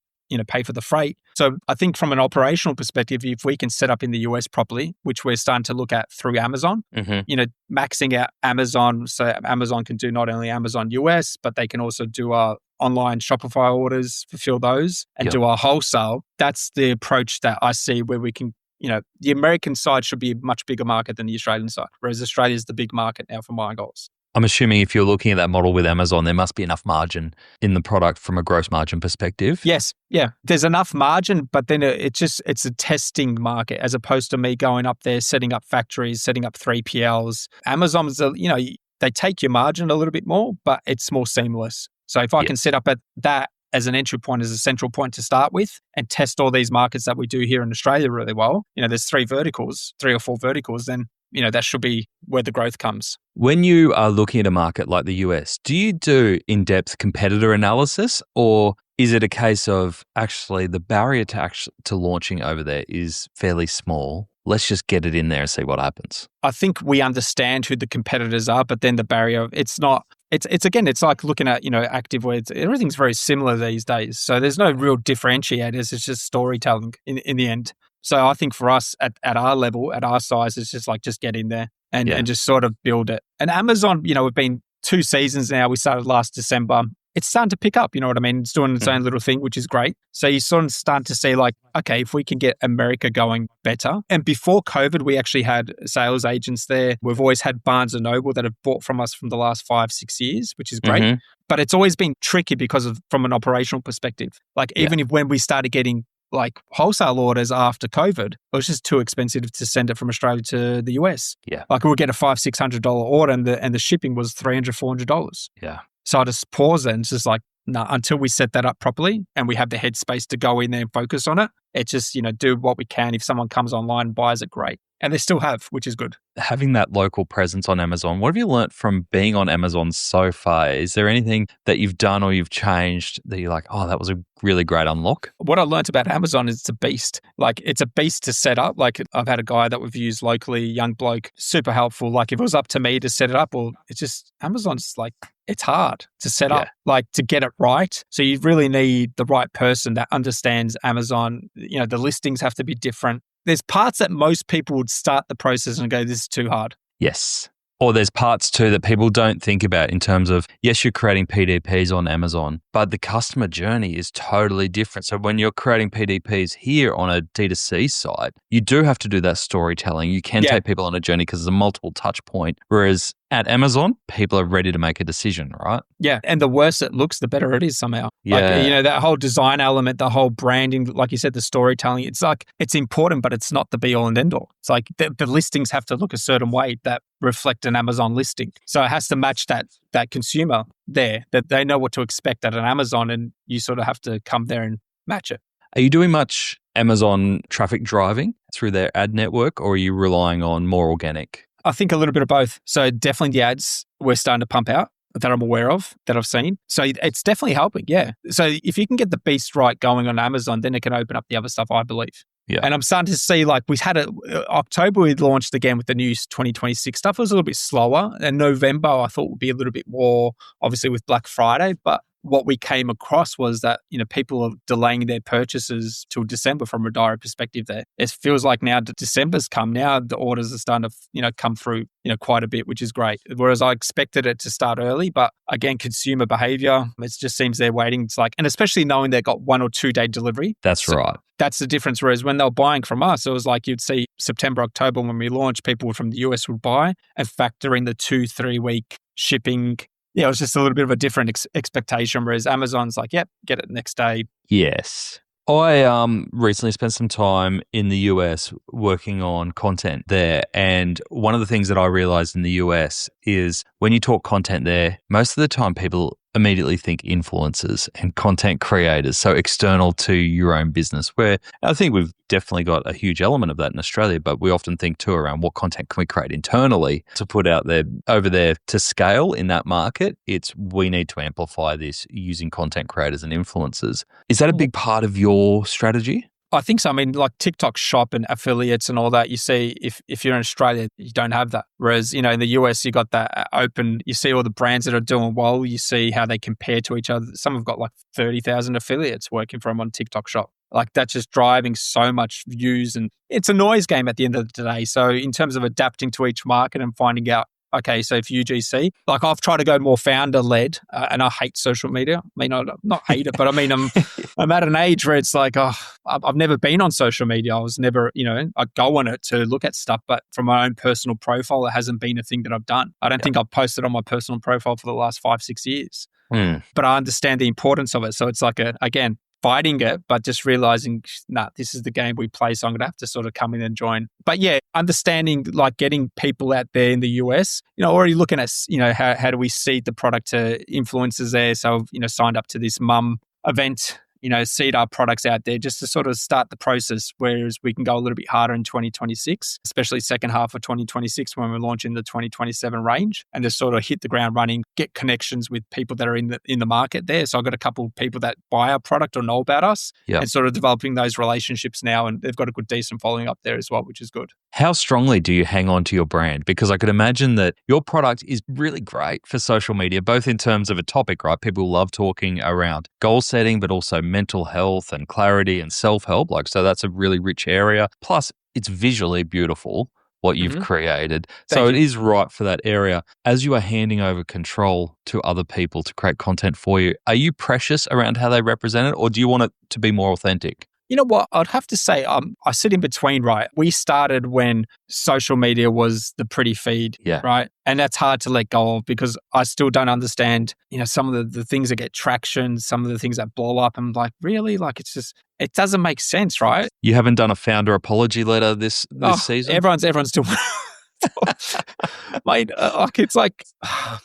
pay for the freight. So I think from an operational perspective, if we can set up in the US properly, which we're starting to look at through Amazon, maxing out Amazon. So Amazon can do not only Amazon US, but they can also do our online Shopify orders, fulfill those, and do our wholesale. That's the approach that I see where we can, the American side should be a much bigger market than the Australian side, whereas Australia is the big market now for MiGOALS. I'm assuming if you're looking at that model with Amazon, there must be enough margin in the product from a gross margin perspective. Yes. Yeah. There's enough margin, but then it's a testing market as opposed to me going up there, setting up factories, setting up 3PLs. Amazon's, they take your margin a little bit more, but it's more seamless. So if I can set up at that as an entry point, as a central point to start with, and test all these markets that we do here in Australia really well. There's 3 or 4 verticals, then, that should be where the growth comes. When you are looking at a market like the US, do you do in-depth competitor analysis, or is it a case of actually the barrier to launching over there is fairly small? Let's just get it in there and see what happens. I think we understand who the competitors are, but then the barrier, it's like looking at, activewear. Everything's very similar these days. So there's no real differentiators. It's just storytelling in the end. So I think for us at our level, at our size, it's just like, just get in there and just sort of build it. And Amazon, we've been 2 seasons now. We started last December. It's starting to pick up, you know what I mean? It's doing its own little thing, which is great. So you sort of start to see like, okay, if we can get America going better. And before COVID, we actually had sales agents there. We've always had Barnes & Noble that have bought from us from the last 5-6 years, which is great. But it's always been tricky because of from an operational perspective. Like even if when we started getting like wholesale orders after COVID, it was just too expensive to send it from Australia to the US. Yeah. Like we'll get a $500-$600 order and the shipping was $300-$400. Yeah. So I just pause it and it's just like, no, until we set that up properly and we have the headspace to go in there and focus on it, it's just, do what we can. If someone comes online and buys it, great. And they still have, which is good. Having that local presence on Amazon, what have you learnt from being on Amazon so far? Is there anything that you've done or you've changed that you're like, oh, that was a really great unlock? What I learnt about Amazon is it's a beast. Like it's a beast to set up. Like I've had a guy that we've used locally, young bloke, super helpful. Like if it was up to me to set it up, or it's just Amazon's like, it's hard to set up, like to get it right. So you really need the right person that understands Amazon. The listings have to be different. There's parts that most people would start the process and go, this is too hard. Yes. Or there's parts too that people don't think about in terms of, yes, you're creating PDPs on Amazon, but the customer journey is totally different. So when you're creating PDPs here on a D2C site, you do have to do that storytelling. You can take people on a journey because there's a multiple touch point. Whereas at Amazon, people are ready to make a decision, right? Yeah. And the worse it looks, the better it is somehow. Yeah. Like, that whole design element, the whole branding, like you said, the storytelling, it's like, it's important, but it's not the be all and end all. It's like the listings have to look a certain way that reflect an Amazon listing. So it has to match that consumer there, that they know what to expect at an Amazon, and you sort of have to come there and match it. Are you doing much Amazon traffic driving through their ad network, or are you relying on more organic? I think a little bit of both. So definitely the ads we're starting to pump out that I'm aware of, that I've seen. So it's definitely helping, yeah. So if you can get the beast right going on Amazon, then it can open up the other stuff, I believe. Yeah. And I'm starting to see, like, we had October, we launched again with the new 2026 stuff. It was a little bit slower. And November, I thought would be a little bit more, obviously with Black Friday. But what we came across was that, people are delaying their purchases till December from a direct perspective there. It feels like now that December's come, now the orders are starting to, come through, quite a bit, which is great. Whereas I expected it to start early, but again, consumer behavior, it just seems they're waiting. It's like, and especially knowing they've got 1 or 2 day delivery. That's right. That's the difference. Whereas when they were buying from us, it was like you'd see September, October when we launched, people from the US would buy and factor in the 2-3 week shipping. Yeah, it was just a little bit of a different expectation, whereas Amazon's like, yep, get it next day. Yes. I recently spent some time in the US working on content there. And one of the things that I realized in the US is when you talk content there, most of the time people immediately think influencers and content creators, so external to your own business, where I think we've definitely got a huge element of that in Australia, but we often think too around what content can we create internally to put out there over there to scale in that market. It's we need to amplify this using content creators and influencers. Is that a big part of your strategy? I think so. I mean, like TikTok Shop and affiliates and all that, you see, if you're in Australia, you don't have that. Whereas, in the US, you got that open, you see all the brands that are doing well, you see how they compare to each other. Some have got like 30,000 affiliates working for them on TikTok Shop. Like that's just driving so much views, and it's a noise game at the end of the day. So in terms of adapting to each market and finding out, okay, so if UGC, like I've tried to go more founder-led, and I hate social media. I mean, I not hate it, but I mean, I'm at an age where it's like, I've never been on social media. I was never, I go on it to look at stuff, but from my own personal profile, it hasn't been a thing that I've done. I don't think I've posted on my personal profile for the last 5-6 years. But I understand the importance of it. So it's like, again, fighting it, but just realizing, this is the game we play, so I'm going to have to sort of come in and join. But yeah, understanding, like getting people out there in the US, already looking at, how do we seed the product to influencers there? So, signed up to this mum event, seed our products out there just to sort of start the process, whereas we can go a little bit harder in 2026, especially second half of 2026 when we're launching the 2027 range, and just sort of hit the ground running, get connections with people that are in the market there. So I've got a couple of people that buy our product or know about us, and sort of developing those relationships now, and they've got a good, decent following up there as well, which is good. How strongly do you hang on to your brand? Because I could imagine that your product is really great for social media, both in terms of a topic, right? People love talking around goal setting, but also mental health and clarity and self-help. So that's a really rich area. Plus, it's visually beautiful what you've created. So it is right for that area. As you are handing over control to other people to create content for you, are you precious around how they represent it, or do you want it to be more authentic? You know what? I'd have to say I sit in between, right? We started when social media was the pretty feed, right? And that's hard to let go of because I still don't understand, some of the things that get traction, some of the things that blow up. I'm like, really? It's just, it doesn't make sense, right? You haven't done a founder apology letter this season? Everyone's doing Mate, it's like,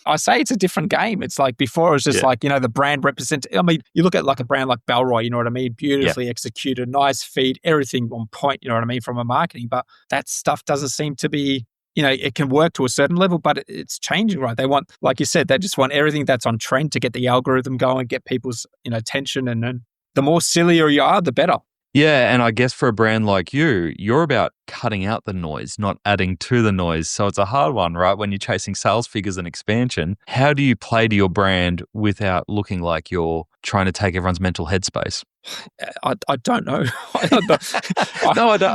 I say it's a different game. It's like before it was just the brand represent. I mean, you look at like a brand like Bellroy, you know what I mean? Beautifully executed, nice feed, everything on point, you know what I mean, from a marketing. But that stuff doesn't seem to be, it can work to a certain level, but it's changing, right? They want, like you said, they just want everything that's on trend to get the algorithm going, get people's, attention. And then the more sillier you are, the better. Yeah, and I guess for a brand like you're about cutting out the noise, not adding to the noise. So it's a hard one, right? When you're chasing sales figures and expansion, how do you play to your brand without looking like you're trying to take everyone's mental headspace? I don't know. I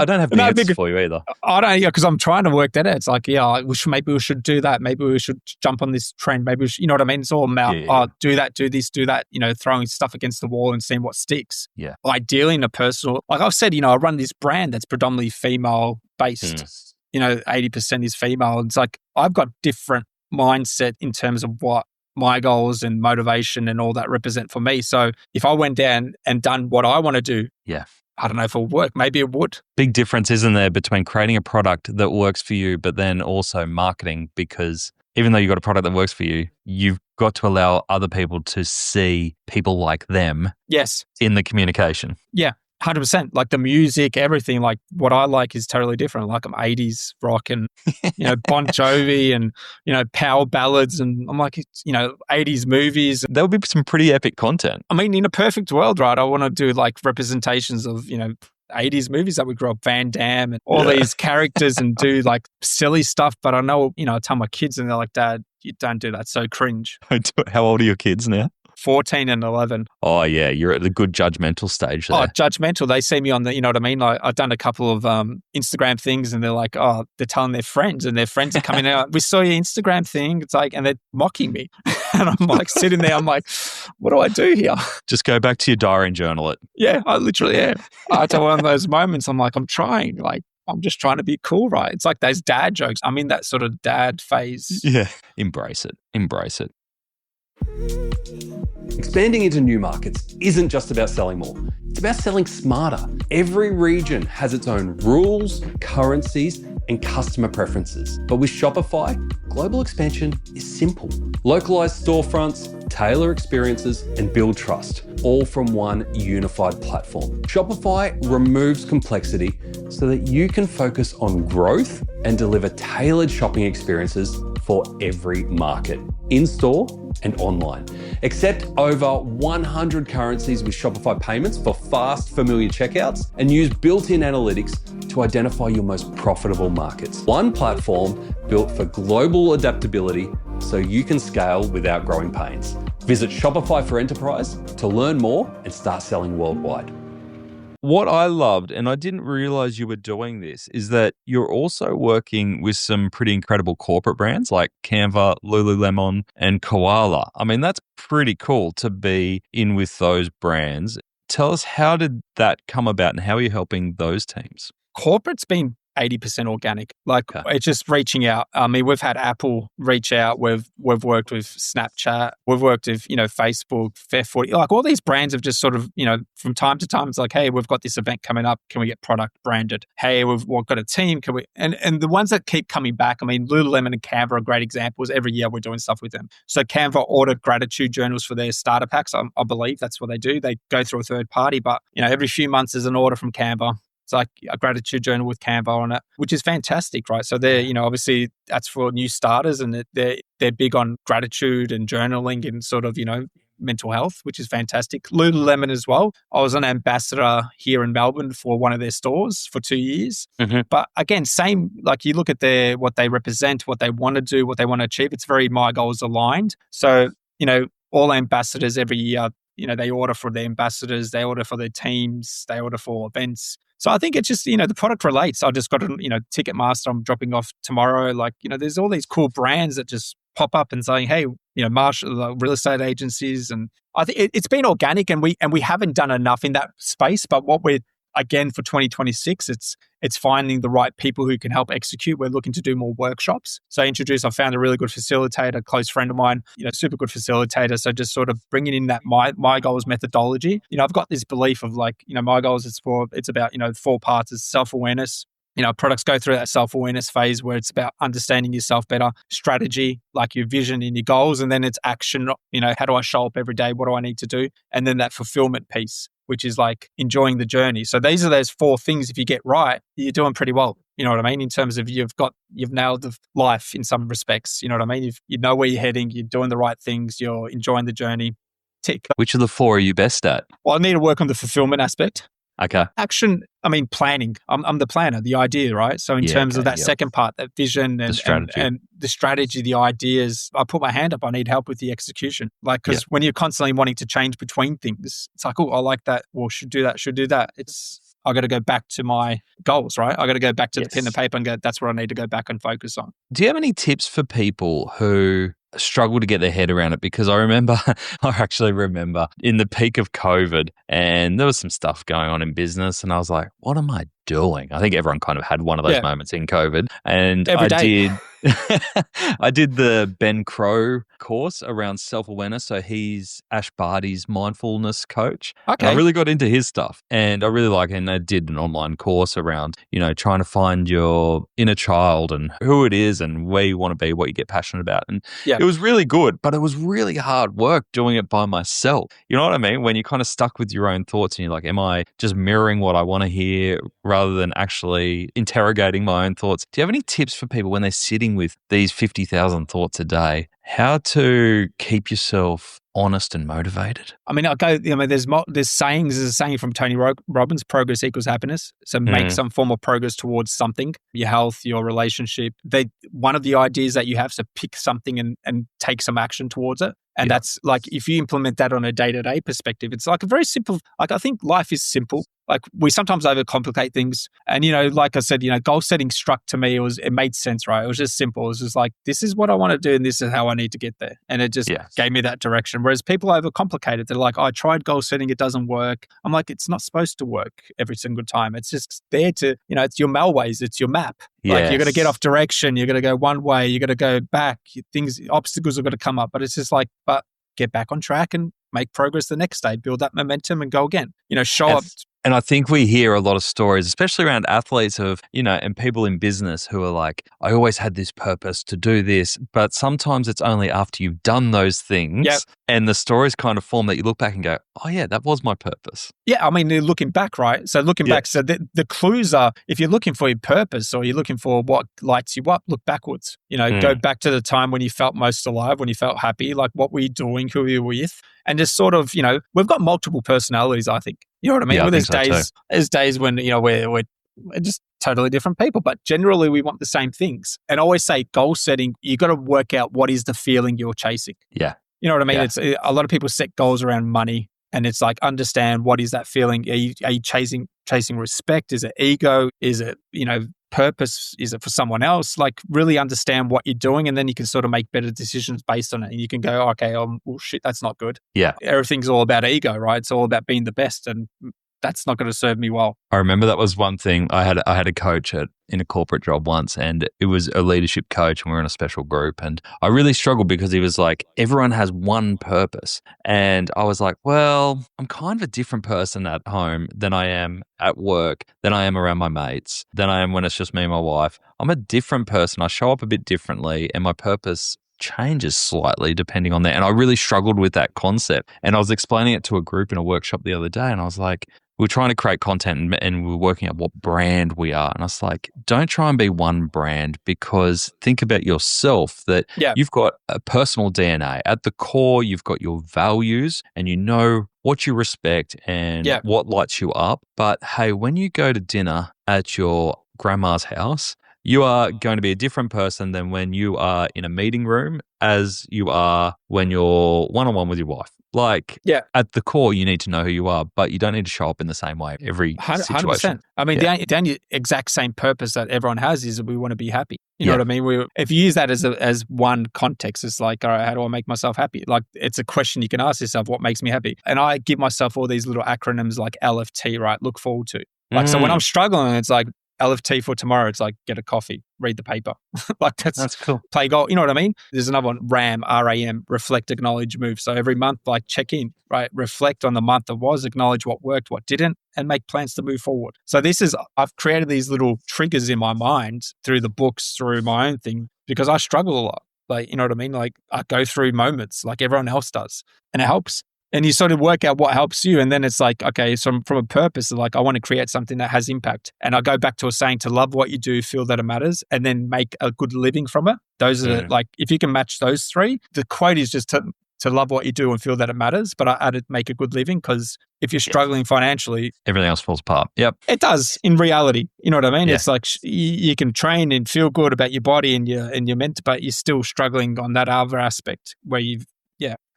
don't have the answers for you either. I don't, because I'm trying to work that out. It's like, maybe we should do that. Maybe we should jump on this trend. Maybe we should, you know what I mean? It's all about, do that, do this, do that, throwing stuff against the wall and seeing what sticks. Yeah. Ideally in a personal, like I've said, I run this brand that's predominantly female based. 80% is female. It's like, I've got different mindset in terms of what my goals and motivation and all that represent for me. So if I went down and done what I want to do, I don't know if it would work. Maybe it would. Big difference, isn't there, between creating a product that works for you, but then also marketing, because even though you've got a product that works for you, you've got to allow other people to see people like them in the communication. Yeah. 100%. Like the music, everything, like what I like is totally different. Like I'm 80s rock and, Bon Jovi and, power ballads. And I'm like, 80s movies. There would be some pretty epic content. I mean, in a perfect world, right? I want to do like representations of, 80s movies that we grew up, Van Damme and all these characters and do like silly stuff. But I know, I tell my kids and they're like, Dad, you don't do that. So cringe. How old are your kids now? 14 and 11. Oh, yeah. You're at the good judgmental stage there. Oh, judgmental. They see me on the, you know what I mean? Like I've done a couple of Instagram things and they're like, they're telling their friends and their friends are coming out. We saw your Instagram thing. It's like, and they're mocking me. And I'm like sitting there. I'm like, what do I do here? Just go back to your diary and journal it. Yeah, I literally am. I tell one of those moments, I'm like, I'm trying. Like, I'm just trying to be cool, right? It's like those dad jokes. I'm in that sort of dad phase. Yeah. Embrace it. Embrace it. Expanding into new markets isn't just about selling more. It's about selling smarter. Every region has its own rules, currencies, and customer preferences. But with Shopify, global expansion is simple. Localized storefronts, tailor experiences, and build trust, all from one unified platform. Shopify removes complexity so that you can focus on growth and deliver tailored shopping experiences for every market, in-store and online. Accept over 100 currencies with Shopify payments for fast, familiar checkouts, and use built-in analytics to identify your most profitable markets. One platform built for global adaptability so you can scale without growing pains. Visit Shopify for Enterprise to learn more and start selling worldwide. What I loved, and I didn't realize you were doing this, is that you're also working with some pretty incredible corporate brands like Canva, Lululemon, and Koala. I mean, that's pretty cool to be in with those brands. Tell us, how did that come about and how are you helping those teams? Corporate's been 80% organic. Like Okay. it's just reaching out. I mean, we've had Apple reach out. We've worked with Snapchat. We've worked with, Facebook, Fair40. Like all these brands have just sort of, from time to time, it's like, hey, we've got this event coming up. Can we get product branded? Hey, we've got a team. Can we? And the ones that keep coming back, I mean, Lululemon and Canva are great examples. Every year we're doing stuff with them. So Canva order gratitude journals for their starter packs. I believe that's what they do. They go through a third party, but every few months there's an order from Canva. It's like a gratitude journal with Canva on it, which is fantastic, right? So they're, obviously that's for new starters, and they're big on gratitude and journaling and sort of, mental health, which is fantastic. Lululemon as well. I was an ambassador here in Melbourne for one of their stores for 2 years. Mm-hmm. But again, same, like you look at what they represent, what they want to do, what they want to achieve. It's very MiGOALS aligned. So, all ambassadors every year, they order for their ambassadors, they order for their teams, they order for events. So I think it's just, the product relates. I just got Ticketmaster I'm dropping off tomorrow. Like, there's all these cool brands that just pop up and saying, hey, Marshall, real estate agencies. And I think it's been organic, and we haven't done enough in that space. But what we're, again, for 2026, it's finding the right people who can help execute. We're looking to do more workshops. So I found a really good facilitator, a close friend of mine, super good facilitator. So just sort of bringing in that MiGOALS methodology. I've got this belief of like, MiGOALS it's about, 4 parts. It's self-awareness. Products go through that self-awareness phase where it's about understanding yourself better, strategy, like your vision and your goals, and then it's action, how do I show up every day? What do I need to do? And then that fulfillment piece, which is like enjoying the journey. So these are those 4 things. If you get right, you're doing pretty well. You know what I mean? In terms of you've nailed the life in some respects. You know what I mean? You know where you're heading, you're doing the right things, you're enjoying the journey. Tick. Which of the 4 are you best at? Well, I need to work on the fulfillment aspect. Okay. Action, I mean, planning. I'm the planner, the idea, right? So in terms of that second part, that vision and the strategy, the ideas, I put my hand up. I need help with the execution. Like, because when you're constantly wanting to change between things, it's like, oh, I like that. Well, should do that. I got to go back to my goals, right? I got to go back to the pen and paper and go, that's what I need to go back and focus on. Do you have any tips for people who struggle to get their head around it? Because I actually remember in the peak of COVID, and there was some stuff going on in business, and I was like, what am I doing? I think everyone kind of had one of those moments in COVID. And I did the Ben Crow course around self-awareness. So he's Ash Barty's mindfulness coach. Okay. And I really got into his stuff, and I really like it. And I did an online course around, trying to find your inner child and who it is and where you want to be, what you get passionate about. And it was really good, but it was really hard work doing it by myself. You know what I mean? When you're kind of stuck with your own thoughts and you're like, am I just mirroring what I want to hear rather than actually interrogating my own thoughts? Do you have any tips for people when they're sitting with these 50,000 thoughts a day, how to keep yourself honest and motivated? I mean, there's sayings. There's a saying from Tony Robbins, progress equals happiness. So make some form of progress towards something, your health, your relationship. One of the ideas that you have is to pick something and take some action towards it. And that's like, if you implement that on a day-to-day perspective, it's like a very simple, like I think life is simple. Like we sometimes overcomplicate things. And, like I said, goal setting struck to me, it made sense, right? It was just simple. It was just like, this is what I want to do and this is how I need to get there. And it just gave me that direction. Whereas people overcomplicate it. They're like, I tried goal setting, it doesn't work. I'm like, it's not supposed to work every single time. It's just there to, it's your Melways, it's your map. Like you're going to get off direction. You're going to go one way. You're going to go back. Obstacles are going to come up. But it's just like, but get back on track and make progress the next day. Build that momentum and go again. Show up. And I think we hear a lot of stories, especially around athletes and people in business who are like, I always had this purpose to do this, but sometimes it's only after you've done those things and the stories kind of form that you look back and go, oh yeah, that was my purpose. Yeah, I mean, looking back, right? So looking back, so the clues are, if you're looking for your purpose or you're looking for what lights you up, look backwards. Go back to the time when you felt most alive, when you felt happy, like what were you doing, who were you with? And just sort of, we've got multiple personalities, I think. You know what I mean? Yeah, there's days when, we're just totally different people, but generally we want the same things. And I always say goal setting, you got to work out what is the feeling you're chasing. Yeah. You know what I mean? Yeah. It's a lot of people set goals around money, and it's like, understand what is that feeling? Are you chasing respect? Is it ego? Is it, purpose? Is it for someone else? Like really understand what you're doing, and then you can sort of make better decisions based on it. And you can go, okay, well, shit, that's not good. Yeah. Everything's all about ego, right? It's all about being the best. And that's not going to serve me well. I remember that was one thing. I had a coach in a corporate job once, and it was a leadership coach, and we were in a special group, and I really struggled because he was like, everyone has one purpose. And I was like, well, I'm kind of a different person at home than I am at work, than I am around my mates, than I am when it's just me and my wife. I'm a different person. I show up a bit differently, and my purpose changes slightly depending on that. And I really struggled with that concept. And I was explaining it to a group in a workshop the other day, and I was like, we're trying to create content and we're working out what brand we are. And I was like, don't try and be one brand, because think about yourself, that you've got a personal DNA. At the core, you've got your values and you know what you respect and what lights you up. But hey, when you go to dinner at your grandma's house, you are going to be a different person than when you are in a meeting room as you are when you're one-on-one with your wife. Like, at the core, you need to know who you are, but you don't need to show up in the same way every situation. 100%. I mean, the only exact same purpose that everyone has is that we want to be happy. You know what I mean? If you use that as one context, it's like, all right, how do I make myself happy? Like, it's a question you can ask yourself, what makes me happy? And I give myself all these little acronyms like LFT, right? Look forward to. Like, so when I'm struggling, it's like, LFT for tomorrow, it's like get a coffee, read the paper. Like that's cool. Play golf. You know what I mean? There's another one, RAM, RAM, reflect, acknowledge, move. So every month, like check in, right? Reflect on the month that was, acknowledge what worked, what didn't, and make plans to move forward. So I've created these little triggers in my mind through the books, through my own thing, because I struggle a lot. Like, you know what I mean? Like I go through moments like everyone else does, and it helps. And you sort of work out what helps you. And then it's like, okay, so from a purpose, like I want to create something that has impact. And I go back to a saying, to love what you do, feel that it matters, and then make a good living from it. Those are like, if you can match those three, the quote is just to love what you do and feel that it matters. But I added make a good living, because if you're struggling financially, everything else falls apart. Yep. It does in reality. You know what I mean? Yeah. It's like you can train and feel good about your body and your mental, but you're still struggling on that other aspect where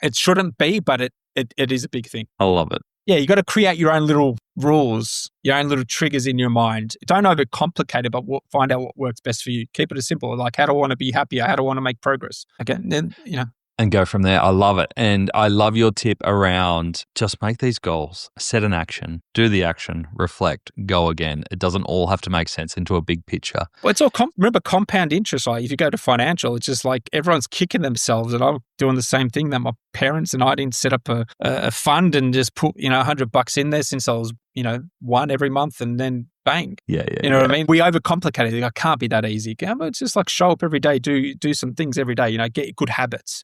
it shouldn't be, but it is a big thing. I love it. Yeah, you got to create your own little rules, your own little triggers in your mind. Don't overcomplicate it, but find out what works best for you. Keep it as simple. Like, how do I want to be happier? How do I want to make progress? Okay, then, And go from there. I love it. And I love your tip around just make these goals, set an action, do the action, reflect, go again. It doesn't all have to make sense into a big picture. Well, it's all, remember, compound interest. Like if you go to financial, it's just like everyone's kicking themselves, and I'm doing the same thing that my parents and I didn't set up a fund and just put, $100 in there since I was, one every month, and then bang. Yeah. You know what I mean? We overcomplicate it. It can't be that easy. It's just like show up every day, do some things every day, get good habits,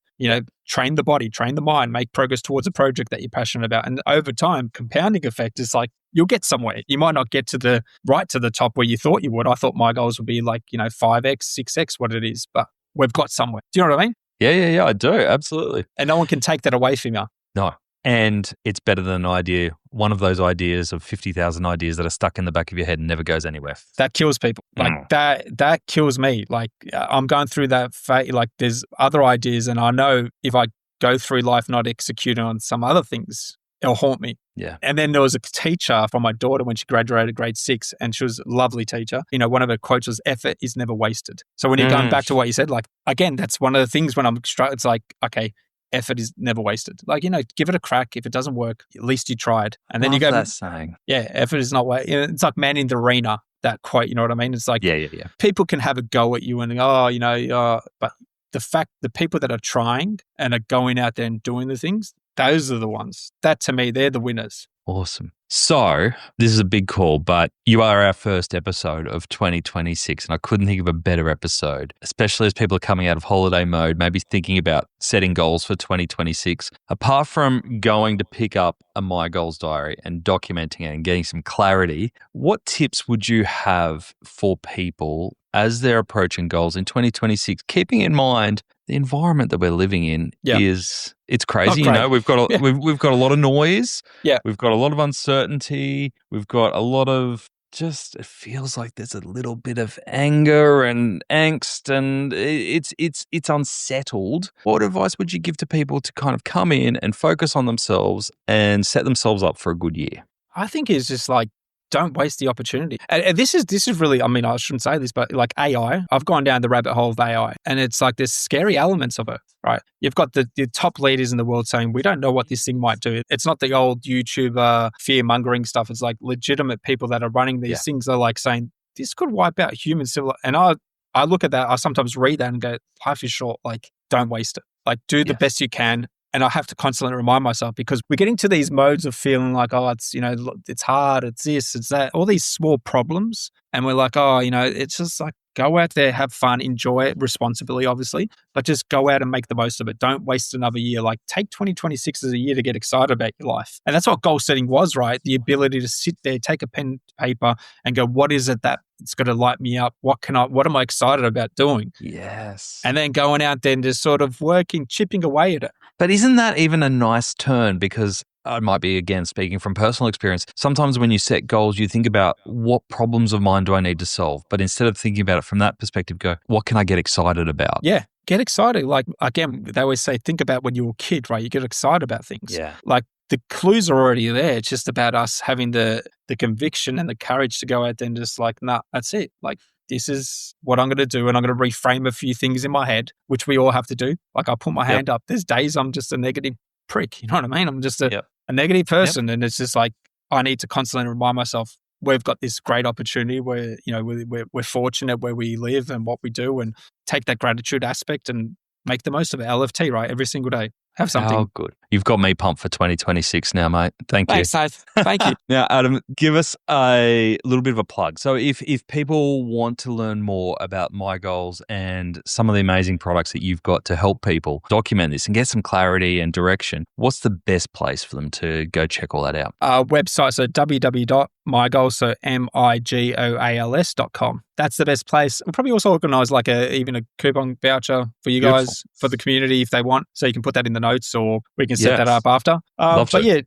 train the body, train the mind, make progress towards a project that you're passionate about. And over time, compounding effect is like, you'll get somewhere. You might not get to the top where you thought you would. I thought my goals would be like, 5x, 6x what it is, but we've got somewhere. Do you know what I mean? Yeah, I do. Absolutely. And no one can take that away from you. No. And it's better than an idea, one of those ideas of 50,000 ideas that are stuck in the back of your head and never goes anywhere. That kills people. Like that kills me. Like I'm going through that phase. Like there's other ideas, and I know if I go through life not executing on some other things, it'll haunt me. Yeah. And then there was a teacher from my daughter when she graduated grade 6, and she was a lovely teacher. One of her quotes was, effort is never wasted. So when you're going back to what you said, like, again, that's one of the things when I'm struggling, it's like, okay, effort is never wasted. Like, give it a crack. If it doesn't work, at least you tried. And then you go, that saying. Yeah, effort is not wasted. It's like man in the arena, that quote, you know what I mean? It's like, yeah. People can have a go at you and, but the people that are trying and are going out there and doing the things, those are the ones that, to me, they're the winners. Awesome. So this is a big call, but you are our first episode of 2026, and I couldn't think of a better episode, especially as people are coming out of holiday mode, maybe thinking about setting goals for 2026. Apart from going to pick up a MiGOALS diary and documenting it and getting some clarity, what tips would you have for people as they're approaching goals in 2026, keeping in mind the environment that we're living in it's crazy. We've got we've got a lot of noise. Yeah. We've got a lot of uncertainty. We've got a lot of it feels like there's a little bit of anger and angst, and it's unsettled. What advice would you give to people to kind of come in and focus on themselves and set themselves up for a good year? I think it's just like don't waste the opportunity. And this is really, I mean, I shouldn't say this, but like AI, I've gone down the rabbit hole of AI, and it's like there's scary elements of it, right? You've got the top leaders in the world saying, we don't know what this thing might do. It's not the old YouTuber fear-mongering stuff. It's like legitimate people that are running these things are like saying, this could wipe out human civilization. And I look at that, I sometimes read that and go, life is short, like don't waste it. Like do the best you can. And I have to constantly remind myself, because we're getting to these modes of feeling like, oh, it's, it's hard, it's this, it's that, all these small problems. And we're like, oh, it's just like, go out there, have fun, enjoy it responsibly, obviously, but just go out and make the most of it. Don't waste another year. Like take 2026 as a year to get excited about your life. And that's what goal setting was, right? The ability to sit there, take a pen and paper and go, what is it that it's going to light me up? What am I excited about doing? Yes. And then going out there and just sort of chipping away at it. But isn't that even a nice turn? Because I might be, again, speaking from personal experience. Sometimes when you set goals, you think about what problems of mine do I need to solve? But instead of thinking about it from that perspective, go, what can I get excited about? Yeah, get excited. Like, again, they always say, think about when you were a kid, right? You get excited about things. Yeah. Like the clues are already there. It's just about us having the conviction and the courage to go out there and just like, nah, that's it. Like, this is what I'm going to do. And I'm going to reframe a few things in my head, which we all have to do. Like I put my hand up. There's days I'm just a negative prick. You know what I mean? I'm just a negative person. And it's just like, I need to constantly remind myself, we've got this great opportunity where, we're fortunate where we live and what we do, and take that gratitude aspect and make the most of it. LFT, right? Every single day. Have something. Oh, good. You've got me pumped for 2026 now, mate. Thank you. Thanks, Dave. Thank you. Now, Adam, give us a little bit of a plug. So if people want to learn more about MiGOALS and some of the amazing products that you've got to help people document this and get some clarity and direction, what's the best place for them to go check all that out? Website, so www.migoals, so MiGOALS.com. That's the best place. We'll probably also organise like even a coupon voucher for you guys, for the community if they want. So you can put that in the notes, or we can set that up after.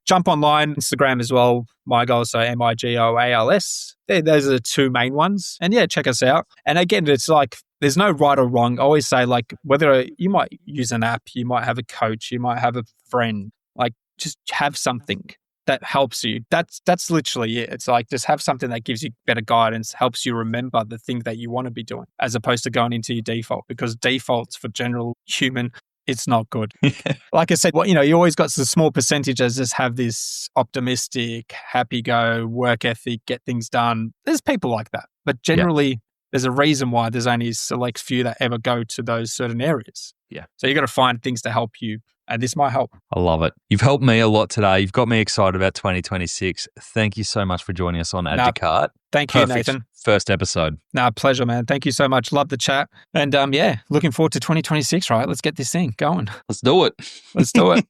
Jump online, Instagram as well, MiGOALS, so MiGOALS. Those are the two main ones. And check us out. And again, it's like, there's no right or wrong. I always say, like, whether you might use an app, you might have a coach, you might have a friend, like just have something that helps you. That's literally it. It's like, just have something that gives you better guidance, helps you remember the thing that you want to be doing, as opposed to going into your default, because defaults for general human, it's not good. Like I said, you always got the small percentages just have this optimistic, happy go, work ethic, get things done. There's people like that. But generally, there's a reason why there's only a select few that ever go to those certain areas. Yeah. So you got to find things to help you. And this might help. I love it. You've helped me a lot today. You've got me excited about 2026. Thank you so much for joining us on Add to Cart. Thank you, Nathan. First episode. Pleasure, man. Thank you so much. Love the chat. And looking forward to 2026, right? Let's get this thing going. Let's do it. Let's do it.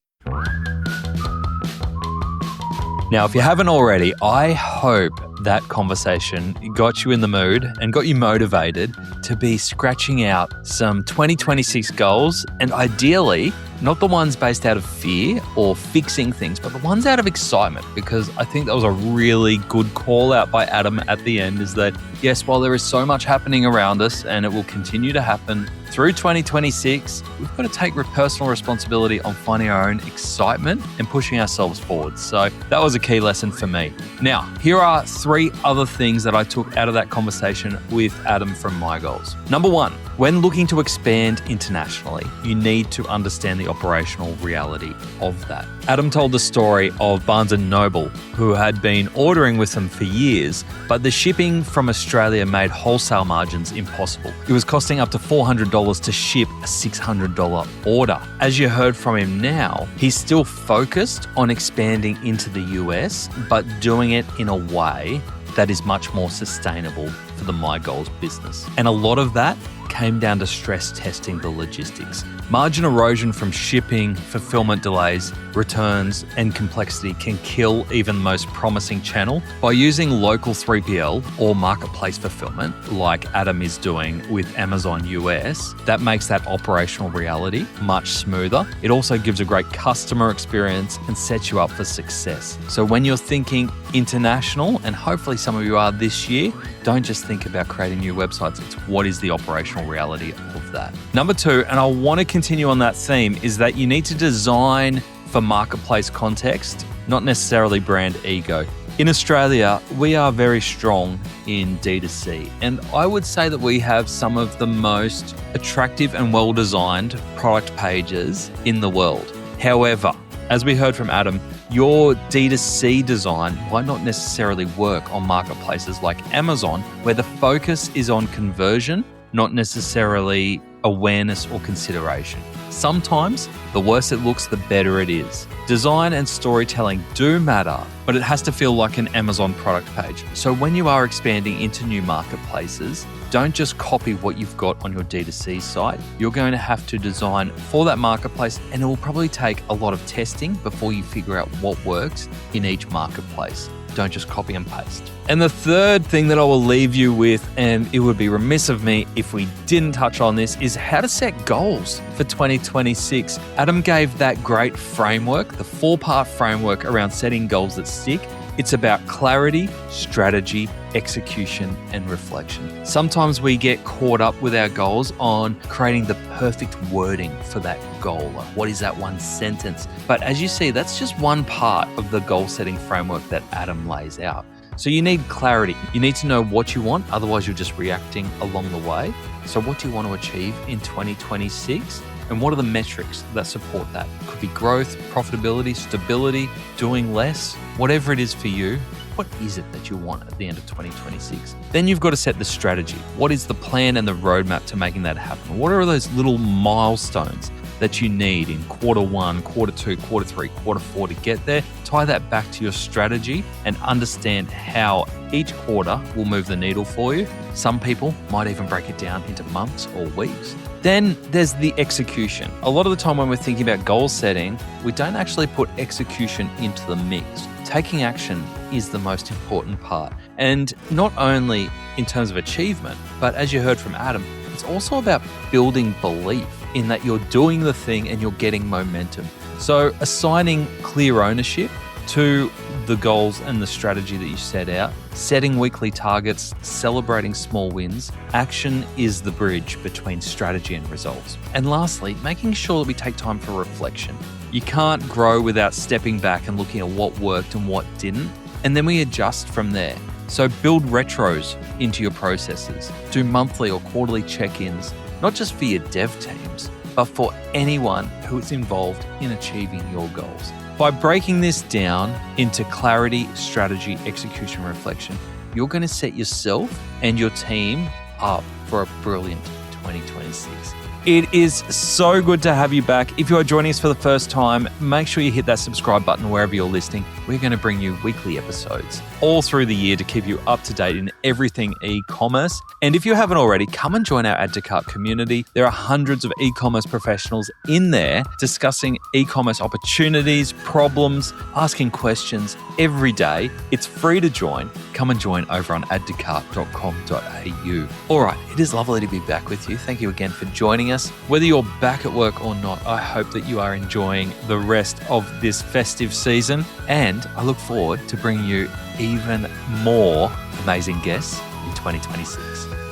Now, if you haven't already, I hope that conversation got you in the mood and got you motivated to be scratching out some 2026 goals, and ideally, not the ones based out of fear or fixing things, but the ones out of excitement, because I think that was a really good call out by Adam at the end, is that, yes, while there is so much happening around us and it will continue to happen through 2026, we've got to take personal responsibility on finding our own excitement and pushing ourselves forward. So that was a key lesson for me. Now, here are 3 other things that I took out of that conversation with Adam from MiGOALS. Number 1, when looking to expand internationally, you need to understand the operational reality of that. Adam told the story of Barnes & Noble, who had been ordering with them for years, but the shipping from Australia made wholesale margins impossible. It was costing up to $400 to ship a $600 order. As you heard from him now, he's still focused on expanding into the US, but doing it in a way that is much more sustainable for the MiGOALS business. And a lot of that came down to stress testing the logistics. Margin erosion from shipping, fulfillment delays, returns, and complexity can kill even the most promising channel. By using local 3PL or marketplace fulfillment, like Adam is doing with Amazon US, that makes that operational reality much smoother. It also gives a great customer experience and sets you up for success. So when you're thinking international, and hopefully some of you are this year, don't just think about creating new websites. It's what is the operational reality of that. Number 2, and I want to continue on that theme, is that you need to design for marketplace context, not necessarily brand ego. In Australia, we are very strong in D2C, and I would say that we have some of the most attractive and well-designed product pages in the world. However, as we heard from Adam, your D2C design might not necessarily work on marketplaces like Amazon, where the focus is on conversion, not necessarily awareness or consideration. Sometimes, the worse it looks, the better it is. Design and storytelling do matter, but it has to feel like an Amazon product page. So when you are expanding into new marketplaces, don't just copy what you've got on your D2C site. You're going to have to design for that marketplace, and it will probably take a lot of testing before you figure out what works in each marketplace. Don't just copy and paste. And the third thing that I will leave you with, and it would be remiss of me if we didn't touch on this, is how to set goals for 2026. Adam gave that great framework, the 4-part framework around setting goals that stick. It's about clarity, strategy, execution, and reflection. Sometimes we get caught up with our goals on creating the perfect wording for that goal. Like, what is that one sentence? But as you see, that's just one part of the goal setting framework that Adam lays out. So you need clarity. You need to know what you want, otherwise you're just reacting along the way. So what do you want to achieve in 2026? And what are the metrics that support that? Could be growth, profitability, stability, doing less, whatever it is for you. What is it that you want at the end of 2026? Then you've got to set the strategy. What is the plan and the roadmap to making that happen? What are those little milestones that you need in Q1, Q2, Q3, Q4 to get there? Tie that back to your strategy and understand how each quarter will move the needle for you. Some people might even break it down into months or weeks. Then there's the execution. A lot of the time when we're thinking about goal setting, we don't actually put execution into the mix. Taking action is the most important part. And not only in terms of achievement, but as you heard from Adam, it's also about building belief in that you're doing the thing and you're getting momentum. So assigning clear ownership to the goals and the strategy that you set out, setting weekly targets, celebrating small wins. Action is the bridge between strategy and results. And lastly, making sure that we take time for reflection. You can't grow without stepping back and looking at what worked and what didn't, and then we adjust from there. So build retros into your processes. Do monthly or quarterly check-ins, not just for your dev teams, but for anyone who is involved in achieving your goals. By breaking this down into clarity, strategy, execution, reflection, you're going to set yourself and your team up for a brilliant 2026. It is so good to have you back. If you are joining us for the first time, make sure you hit that subscribe button wherever you're listening. We're going to bring you weekly episodes all through the year to keep you up to date in everything e-commerce. And if you haven't already, come and join our Add to Cart community. There are hundreds of e-commerce professionals in there discussing e-commerce opportunities, problems, asking questions every day. It's free to join. Come and join over on addtocart.com.au. All right, it is lovely to be back with you. Thank you again for joining us. Whether you're back at work or not, I hope that you are enjoying the rest of this festive season, and I look forward to bringing you even more amazing guests in 2026.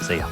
See ya.